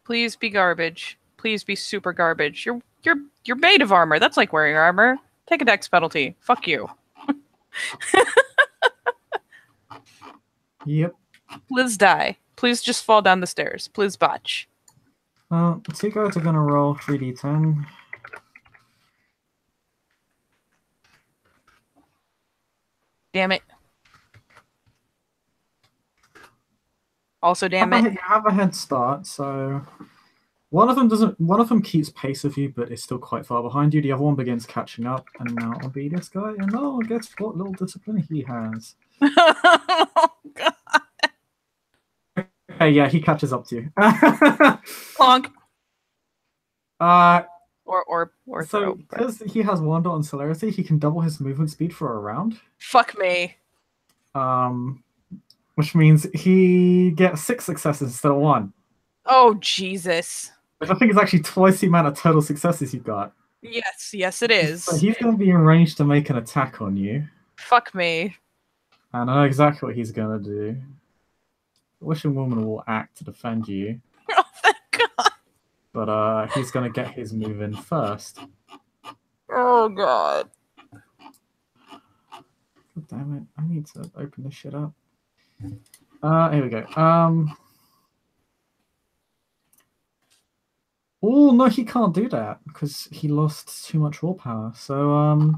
Please be garbage. Please be super garbage. You're made of armor. That's like wearing armor. Take a dex penalty. Fuck you. Yep. Please die. Please just fall down the stairs. Please botch. The 2 guys are gonna roll 3d10. Damn it. Also, damn it. You have a head start, so one of them keeps pace with you, but is still quite far behind you. The other one begins catching up, and now it'll be this guy, and oh, guess what little discipline he has. Oh, God. Okay, yeah, he catches up to you. Clonk. Uh, or so throw. But because he has Wander on Celerity, he can double his movement speed for a round. fuck me. Um, which means he gets 6 successes instead of 1. Oh Jesus. Which I think is actually twice the amount of total successes you've got. Yes, yes, it So is. he's going to be in range to make an attack on you. Fuck me. And I know exactly what he's going to do. The Wishing Woman will act to defend you. Oh, thank God. But he's going to get his move in first. Oh God. God damn it. I need to open this shit up. Here we go. Oh, no, he can't do that because he lost too much raw power. So,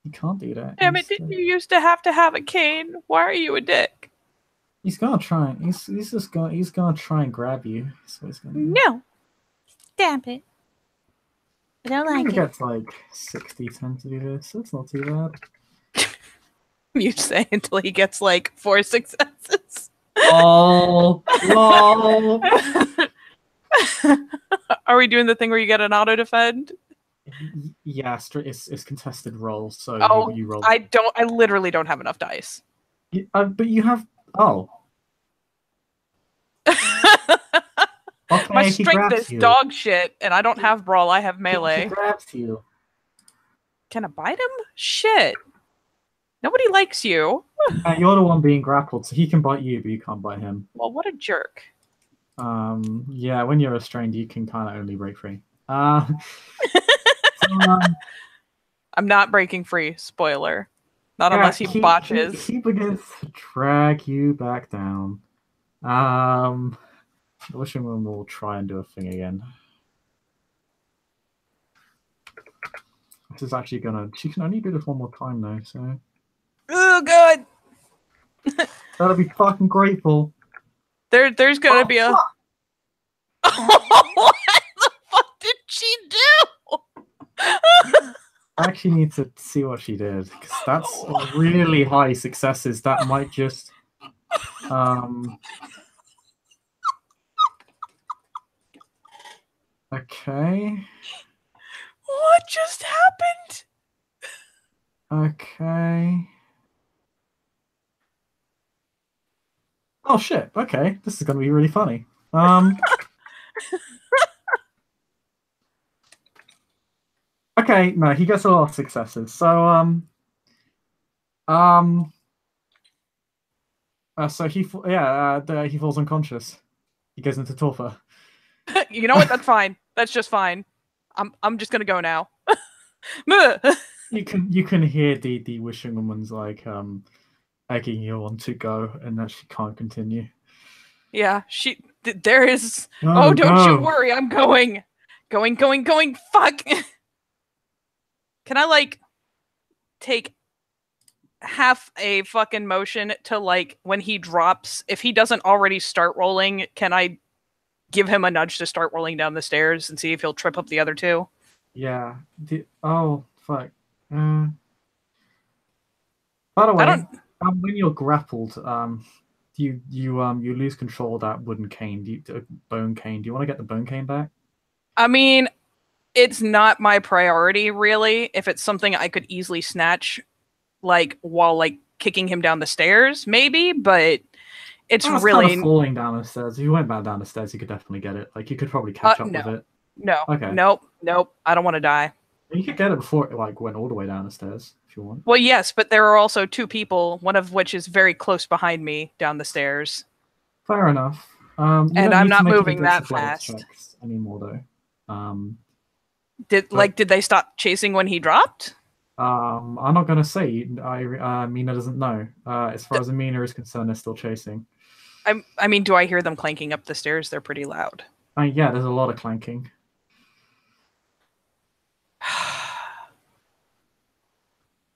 he can't do that. Damn it, didn't you used to have a cane? Why are you a dick? He's gonna try and he's gonna try and grab you. That's what he's gonna do. No. Damn it. I don't He like it. gets like 60-10 to do this. That's not too bad. You say until he gets like 4 successes. Oh, lol. Are we doing the thing where you get an auto defend? Yeah, it's contested roll, so Oh, you roll. I literally don't have enough dice. But you have. Oh, okay. My He strength grabs is you. dog shit, and I don't have brawl, I have melee. He grabs you. Can I bite him? Shit. Nobody likes you. You're the one being grappled, so he can bite you, but you can't bite him. Well, what a jerk. Yeah, when you're restrained, you can kind of only break free. So, I'm not breaking free, spoiler. Not unless he botches. He begins to drag you back down. The Wishing Woman will try and do a thing again. This is actually gonna. She can only do this one more time though, so. Oh god. Gotta be fucking grateful. There's gonna be a. What the fuck did she do? I actually need to see what she did because that's really high successes. That might just. Okay. What just happened? Okay. Oh shit. Okay, this is gonna be really funny. Okay, no, he gets a lot of successes. So so he he falls unconscious. He goes into torpor. You know what? That's fine. That's just fine. I'm just gonna go now. you can hear the Wishing Woman's like egging you on to go, and that she can't continue. Yeah, there is. Oh, don't you worry, I'm going. Going. Fuck. Can I like take half a fucking motion to like when he drops? If he doesn't already start rolling, can I give him a nudge to start rolling down the stairs and see if he'll trip up the other two? Yeah. Oh fuck. By the way, when you're grappled, you lose control of that wooden cane, bone cane. Do you want to get the bone cane back? I mean, it's not my priority really. If it's something I could easily snatch, like while like kicking him down the stairs, maybe. But it's really kind of falling down the stairs. If you went back down the stairs, you could definitely get it. Like you could probably catch up with it. No. Okay. Nope. I don't want to die. You could get it before it like went all the way down the stairs if you want. Well, yes, but there are also 2 people, one of which is very close behind me down the stairs. Fair enough. And I'm not moving that fast anymore, though. Did they stop chasing when he dropped? I'm not gonna say. Meena doesn't know. As far as Meena is concerned, they're still chasing. I mean, do I hear them clanking up the stairs? They're pretty loud. Yeah, there's a lot of clanking.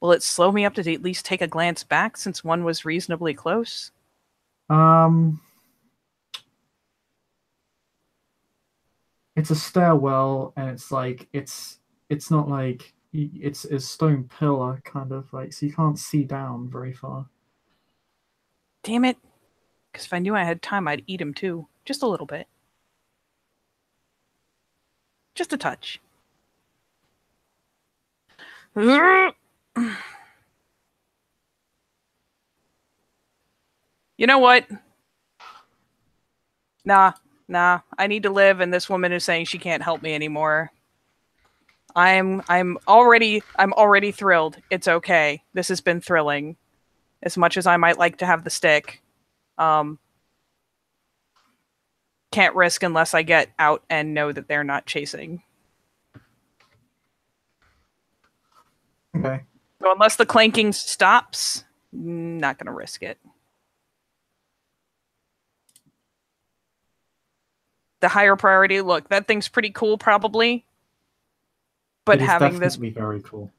Will it slow me up to at least take a glance back since one was reasonably close? It's a stairwell, and it's like it's not like it's a stone pillar kind of like, so you can't see down very far. Damn it! Because if I knew I had time, I'd eat him too, just a little bit. Just a touch. You know what? Nah. I need to live, and this woman is saying she can't help me anymore. I'm already thrilled. It's okay. This has been thrilling. As much as I might like to have the stick. Can't risk unless I get out and know that they're not chasing. Okay. So unless the clanking stops, not gonna risk it. The higher priority, look, that thing's pretty cool probably. But having this very cool.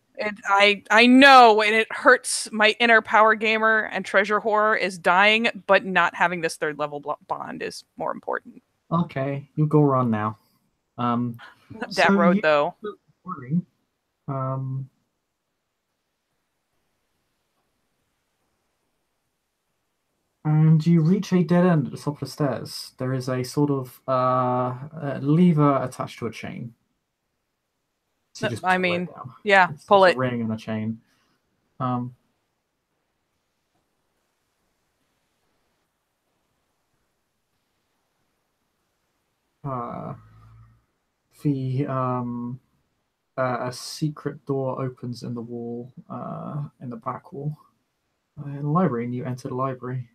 I know, and it hurts my inner power gamer and treasure horror is dying, but not having this third level bond is more important. Okay, you go run now. That so road though. And you reach a dead end at the top of the stairs. There is a sort of lever attached to a chain. So you just I mean, down. Yeah, pull it. A ring and a chain. A secret door opens in the wall, in the back wall. In the library, and you enter the library.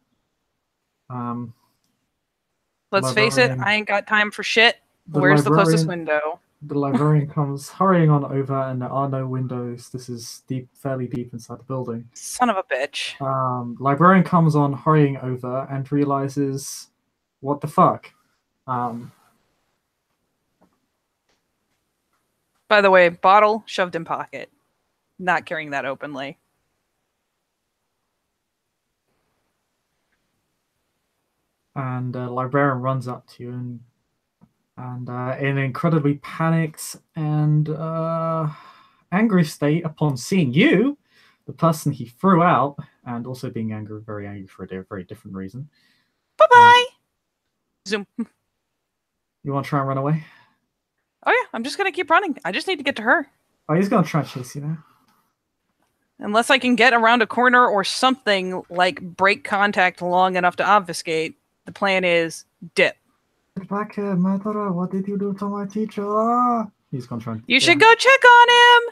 Let's face it, I ain't got time for shit. Where's the closest window? The librarian comes hurrying on over, and there are no windows. This is fairly deep inside the building. Son of a bitch. Librarian comes on hurrying over and realizes, what the fuck? By the way, bottle shoved in pocket. Not carrying that openly. And librarian runs up to you and in an incredibly panicked and angry state upon seeing you, the person he threw out, and also being angry, very angry for a very different reason. Bye-bye! Zoom. You want to try and run away? Oh yeah, I'm just going to keep running. I just need to get to her. Oh, he's going to try and chase you now. Unless I can get around a corner or something like break contact long enough to obfuscate, the plan is dip. Get back here, Madara. What did you do to my teacher? He's going to try and... You should go check on him!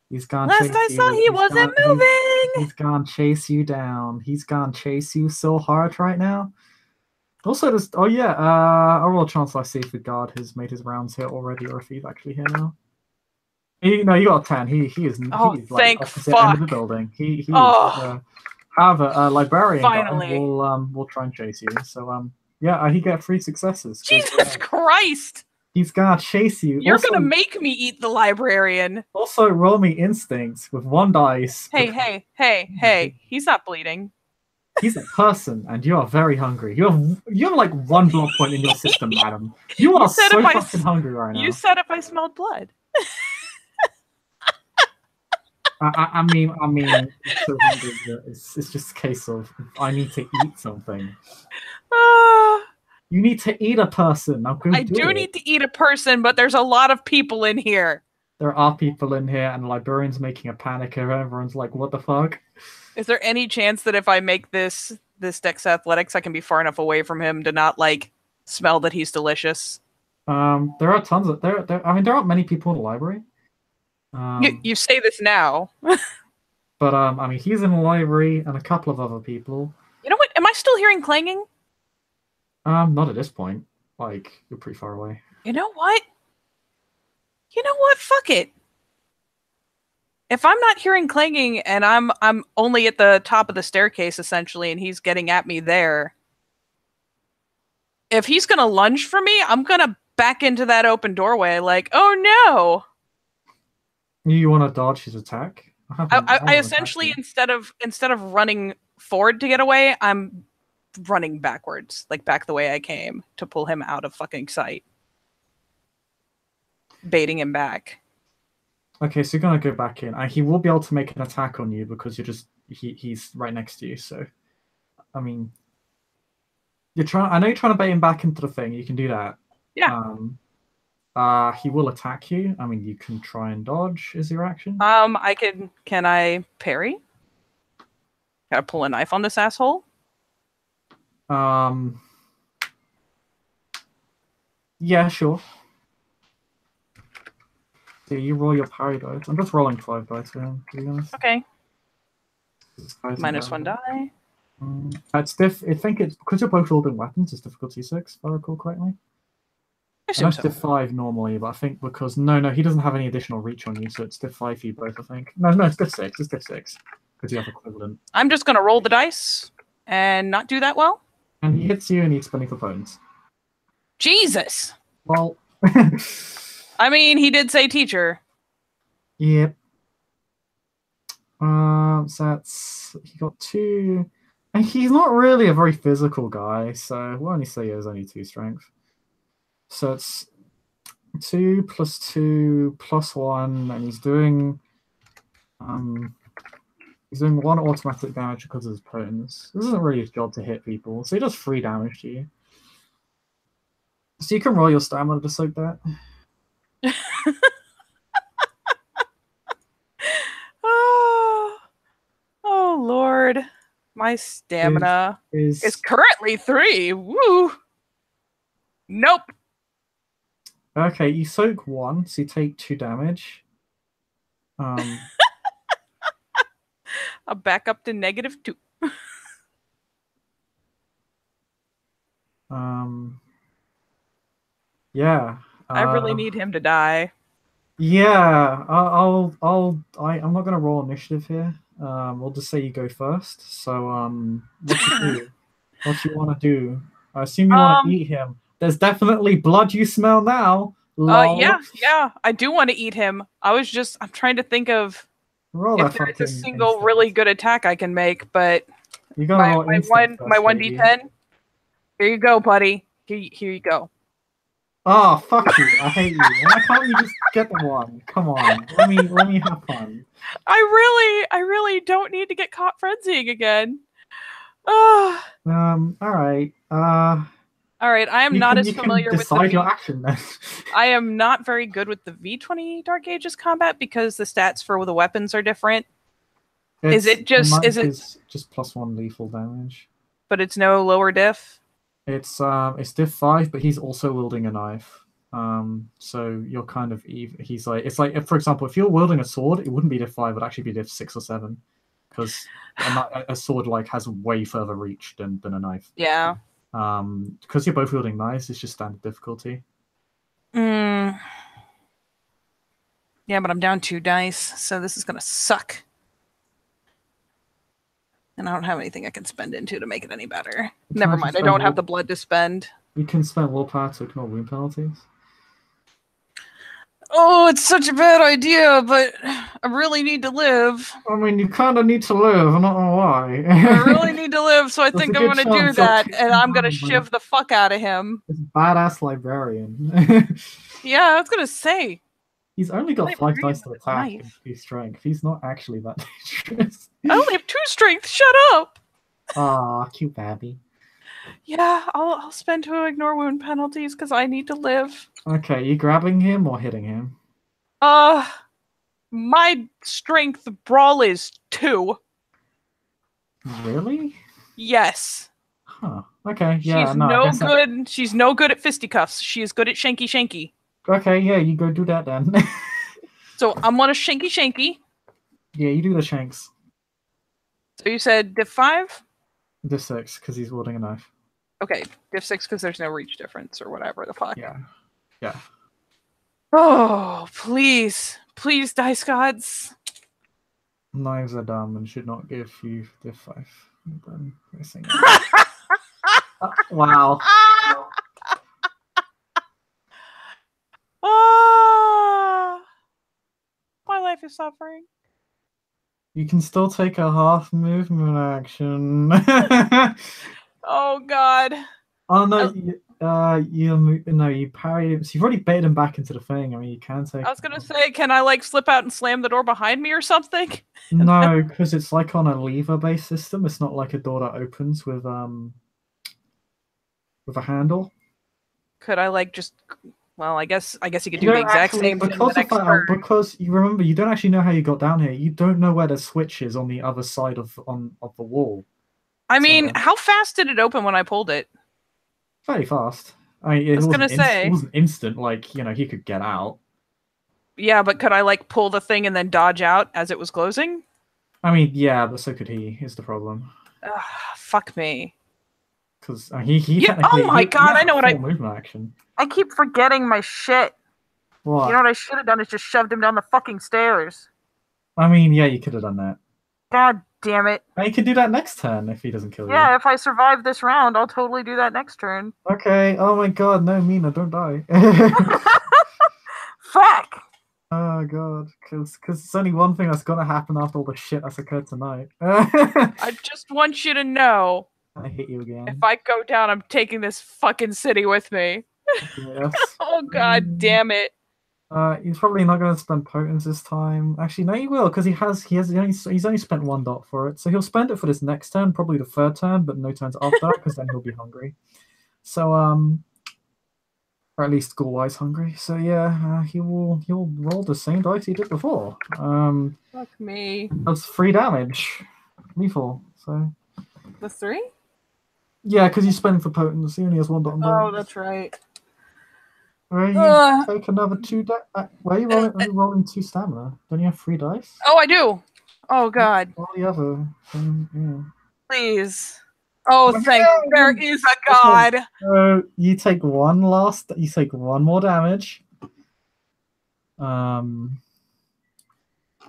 He's gone. Last I saw, he wasn't moving! He's gone chase you down. He's gone chase you so hard right now. Also, just... Oh, yeah. A roll chance I see if the guard has made his rounds here already, or if he's actually here now. No, you got a 10. He is. Oh, he's thank opposite fuck. end of the building. He is. However, a librarian Finally will try and chase you. So yeah, he got 3 successes. Jesus Christ! He's gonna chase you. You're gonna make me eat the librarian. Also, roll me instincts with 1 dice. Hey! He's not bleeding. He's a person, and you are very hungry. You have like 1 blood point in your system, madam. You are so fucking hungry right now. You said if I smelled blood. I mean, so hungry that it's just a case of I need to eat something. You need to eat a person. I do need to eat a person, but there's a lot of people in here. There are people in here, and the librarian's making a panic, and everyone's like, what the fuck? Is there any chance that if I make this Dex Athletics, I can be far enough away from him to not, like, smell that he's delicious? There are tons of... I mean, there aren't many people in the library. You say this now. But, I mean, he's in the library, and a couple of other people. You know what? Am I still hearing clanging? Not at this point. Like, you're pretty far away. You know what? Fuck it. If I'm not hearing clanging and I'm only at the top of the staircase essentially and he's getting at me there, if he's gonna lunge for me, I'm gonna back into that open doorway like, oh no. You want to dodge his attack? I essentially instead of running forward to get away, I'm running backwards, like back the way I came to pull him out of fucking sight. Baiting him back. Okay, so you're gonna go back in, and he will be able to make an attack on you because you're just he's right next to you. So, I mean, I know you're trying to bait him back into the thing. You can do that. Yeah. He will attack you. I mean, you can try and dodge is your action. Can I parry? Can I pull a knife on this asshole? Yeah, sure. So you roll your parry dice. I'm just rolling 5 dice for him, to be honest. Okay. -1 die. I think it's because you're both holding weapons. It's difficulty 6, if I recall correctly. I assume so. Diff 5 normally, but I think because no, he doesn't have any additional reach on you, so it's diff 5 for you both. I think no, it's diff 6. It's diff 6 because you have equivalent. I'm just gonna roll the dice and not do that well. And he hits you, and he's spinning for points. Jesus. Well, I mean, he did say teacher. Yep. So that's he got 2. And he's not really a very physical guy, so we'll only say he has only 2 strength. So it's 2 plus 2 plus 1, and he's doing 1 automatic damage because of his potence. This isn't really his job to hit people, so he does 3 damage to you. So you can roll your stamina to soak that. Oh Lord. My stamina is currently 3. Woo! Nope. Okay, you soak 1, so you take 2 damage. I'll back up to -2. Yeah. I really need him to die. Yeah, I'm not gonna roll initiative here. We'll just say you go first. So, what you do? What you want to do? I assume you want to eat him. There's definitely blood you smell now. Yeah, I do want to eat him. I'm trying to think of if there's a single really good attack I can make, but you gotta roll my 1d10. Here you go, buddy. Here you go. Oh, fuck you! I hate you. Why can't you just get the one? Come on, let me have fun. I really don't need to get caught frenzying again. All right. All right, I am not as familiar with decide your action then. I am not very good with the V20 Dark Ages combat because the stats for the weapons are different. Is it just +1 lethal damage? But it's no lower diff? It's diff 5, but he's also wielding a knife. So you're kind of even. He's like, it's like, for example, if you're wielding a sword, it wouldn't be diff 5, it'd actually be diff 6 or 7, because a sword like has way further reach than a knife. Yeah. Because you're both wielding knives, it's just standard difficulty. Yeah, but I'm down 2 dice, so this is gonna suck. And I don't have anything I can spend into to make it any better. Never mind, I don't have the blood to spend. You can spend willpower to ignore wound penalties. Oh, it's such a bad idea, but I really need to live. I mean, you kind of need to live, I don't know why. I really need to live, so I think I'm going to do that, and I'm going to shiv the fuck out of him. It's a badass librarian. Yeah, I was going to say. He's only got 5 dice to attack and 2 strength. He's not actually that dangerous. I only have 2 strength, shut up! Aw, cute babby. Yeah, I'll spend to ignore wound penalties because I need to live. Okay, you grabbing him or hitting him? My strength brawl is 2. Really? Yes. Huh. Okay, yeah. She's no good at fisticuffs. She is good at shanky shanky. Okay, yeah, you go do that then. So I'm on a shanky shanky. Yeah, you do the shanks. So you said diff 5? Diff 6, because he's wielding a knife. Okay, diff 6 because there's no reach difference or whatever the fuck. Yeah. Yeah. Oh, please. Please, dice gods. Knives are dumb and should not give you diff 5. Wow. My life is suffering. You can still take a half movement action. Oh God. Oh no, you parried him. So you've already baited him back into the thing. I mean, you can take. I was gonna say, can I like slip out and slam the door behind me or something? No, because it's like on a lever-based system. It's not like a door that opens with a handle. Could I like just Well, I guess you could You do the don't exact actually, same thing the because of next that, turn. because you remember, you don't actually know how you got down here. You don't know where the switch is on the other side of the wall. I mean, So how fast did it open when I pulled it? fairly fast. I mean, I was gonna it say. wasn't instant. Like he could get out. Yeah, but could I like pull the thing and then dodge out as it was closing? I mean, yeah, but so could he. Is the problem Ugh, fuck me. because he Yeah. Oh technically my he god! has I a know what full movement action. I keep forgetting my shit. You know What? what I should have done is just shoved him down the fucking stairs. I mean, yeah, you could have done that. God damn it. And you can do that next turn if he doesn't kill you. Yeah, if I survive this round, I'll totally do that next turn. Okay. Oh my god, no, Meena, don't die. Fuck! Oh god, because it's only one thing that's gonna happen after all the shit that's occurred tonight. I just want you to know, I hit you if again. I go down, I'm taking this fucking city with me. Yes. Oh god damn it. He's probably not going to spend potence this time. Actually, no, he will because he's only spent 1 dot for it, so he'll spend it for this next turn, probably the third turn, but no turns after that because then he'll be hungry. So or at least goal-wise hungry. So yeah, he'll roll the same dice he did before. Fuck me. That's 3 damage, lethal. So The 3? yeah, because he's spending for potence. He only has 1 dot on Oh, potence. that's right. Where you take another 2 where are you rolling? Are you rolling 2 stamina? Don't you have 3 dice? Oh, I do. Oh god. All the other. Yeah. Please. Oh, thank Yeah, there is a god. So you take you take 1 more damage.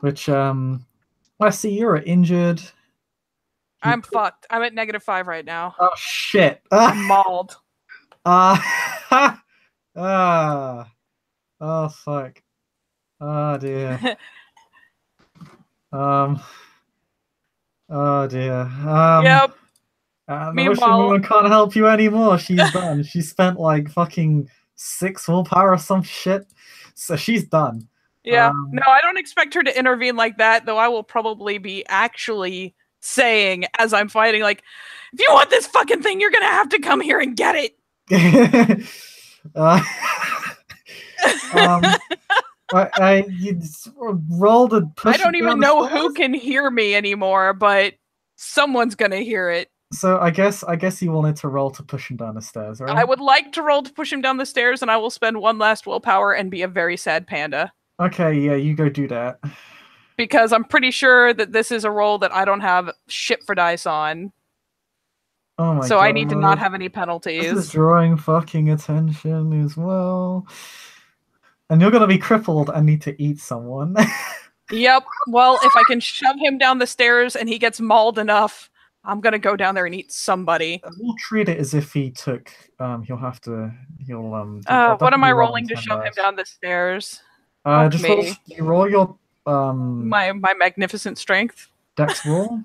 Which let's see, you're injured. I'm fucked. I'm at -5 right now. Oh shit. I'm mauled. Oh fuck. Oh dear. Oh dear. Yep. The Russian woman can't help you anymore. She's done. She spent like fucking 6 willpower or some shit. So she's done. Yeah. No, I don't expect her to intervene like that, though I will probably be actually saying as I'm fighting, like, if you want this fucking thing, you're gonna have to come here and get it. You rolled a push. I don't even know who can hear me anymore, but someone's gonna hear it. So I guess you wanted to roll to push him down the stairs, right? I would like to roll to push him down the stairs, and I will spend 1 last willpower and be a very sad panda. Okay, yeah, you go do that. Because I'm pretty sure that this is a roll that I don't have shit for dice on. Oh my god. So I need to not have any penalties. This is drawing fucking attention as well. And you're gonna be crippled and need to eat someone. Yep. Well, if I can shove him down the stairs and he gets mauled enough, I'm gonna go down there and eat somebody. We'll treat it as if he took. He'll have to. What am I rolling to shove him down the stairs? Just roll your my magnificent strength. Dex roll.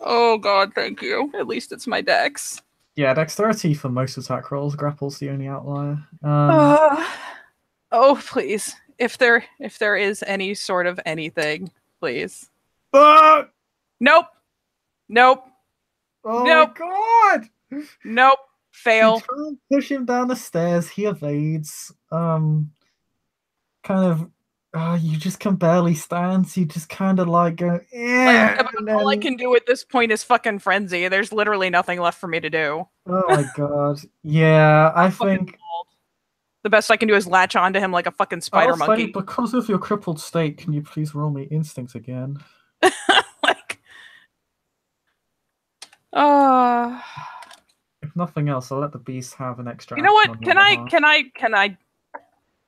Oh god, thank you. At least it's my dex. Yeah, dexterity for most attack rolls. Grapple's the only outlier. Oh please, if there is any sort of anything, please. Nope. Nope. Oh nope. My god. Nope. Fail. You try and push him down the stairs. He evades. Kind of. You just can barely stand. So you just kind of like go. Yeah. Like, all I can do at this point is fucking frenzy. There's literally nothing left for me to do. Oh my god. Yeah, I think. The best I can do is latch onto him like a fucking spider monkey. Because of your crippled state, can you please roll me instinct again? Like, if nothing else, I'll let the beast have an extra. You know what? Can I?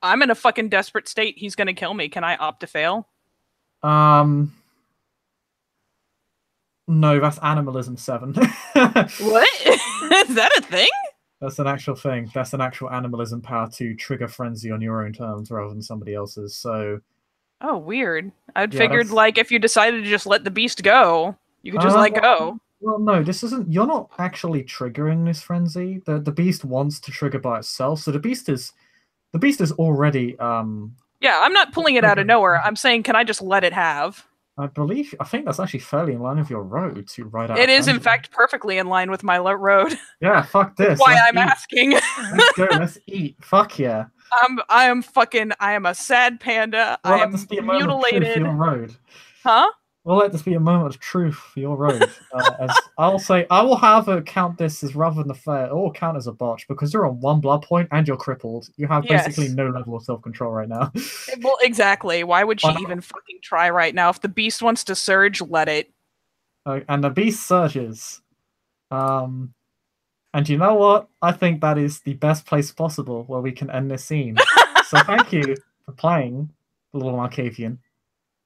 I'm in a fucking desperate state. He's gonna kill me. Can I opt to fail? No, that's animalism 7. What? Is that a thing? That's an actual thing. That's an actual animalism power to trigger frenzy on your own terms rather than somebody else's. So. Oh, weird. I'd figured like if you decided to just let the beast go, you could just let go. Well, no, this isn't. You're not actually triggering this frenzy. The beast wants to trigger by itself. So the beast is already. Yeah, I'm not pulling it out of nowhere. I'm saying, can I just let it have? I think that's actually fairly in line with your road to ride out It of is, in Tangela. fact, perfectly in line with my road. Yeah, fuck That's this. why Let's I'm eat. asking. Let's go. Let's eat. Fuck yeah. I am a sad panda. I We'll let this am be a moment of truth for mutilated. your road. Huh? We'll let this be a moment of truth for your road. As I'll say, I will have a count this as rather than a fair. It will count as a botch because you're on one blood point and you're crippled. You have basically Yes. no level of self control right now. Well, exactly. Why would she On- even fucking try right now? If the beast wants to surge, let it. and the beast surges. Um, and you know what? I think that is the best place possible where we can end this scene. So thank you for playing, Little Marcavian.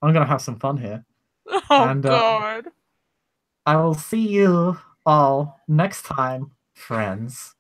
I'm gonna have some fun here, Oh and god. I will see you all next time, friends.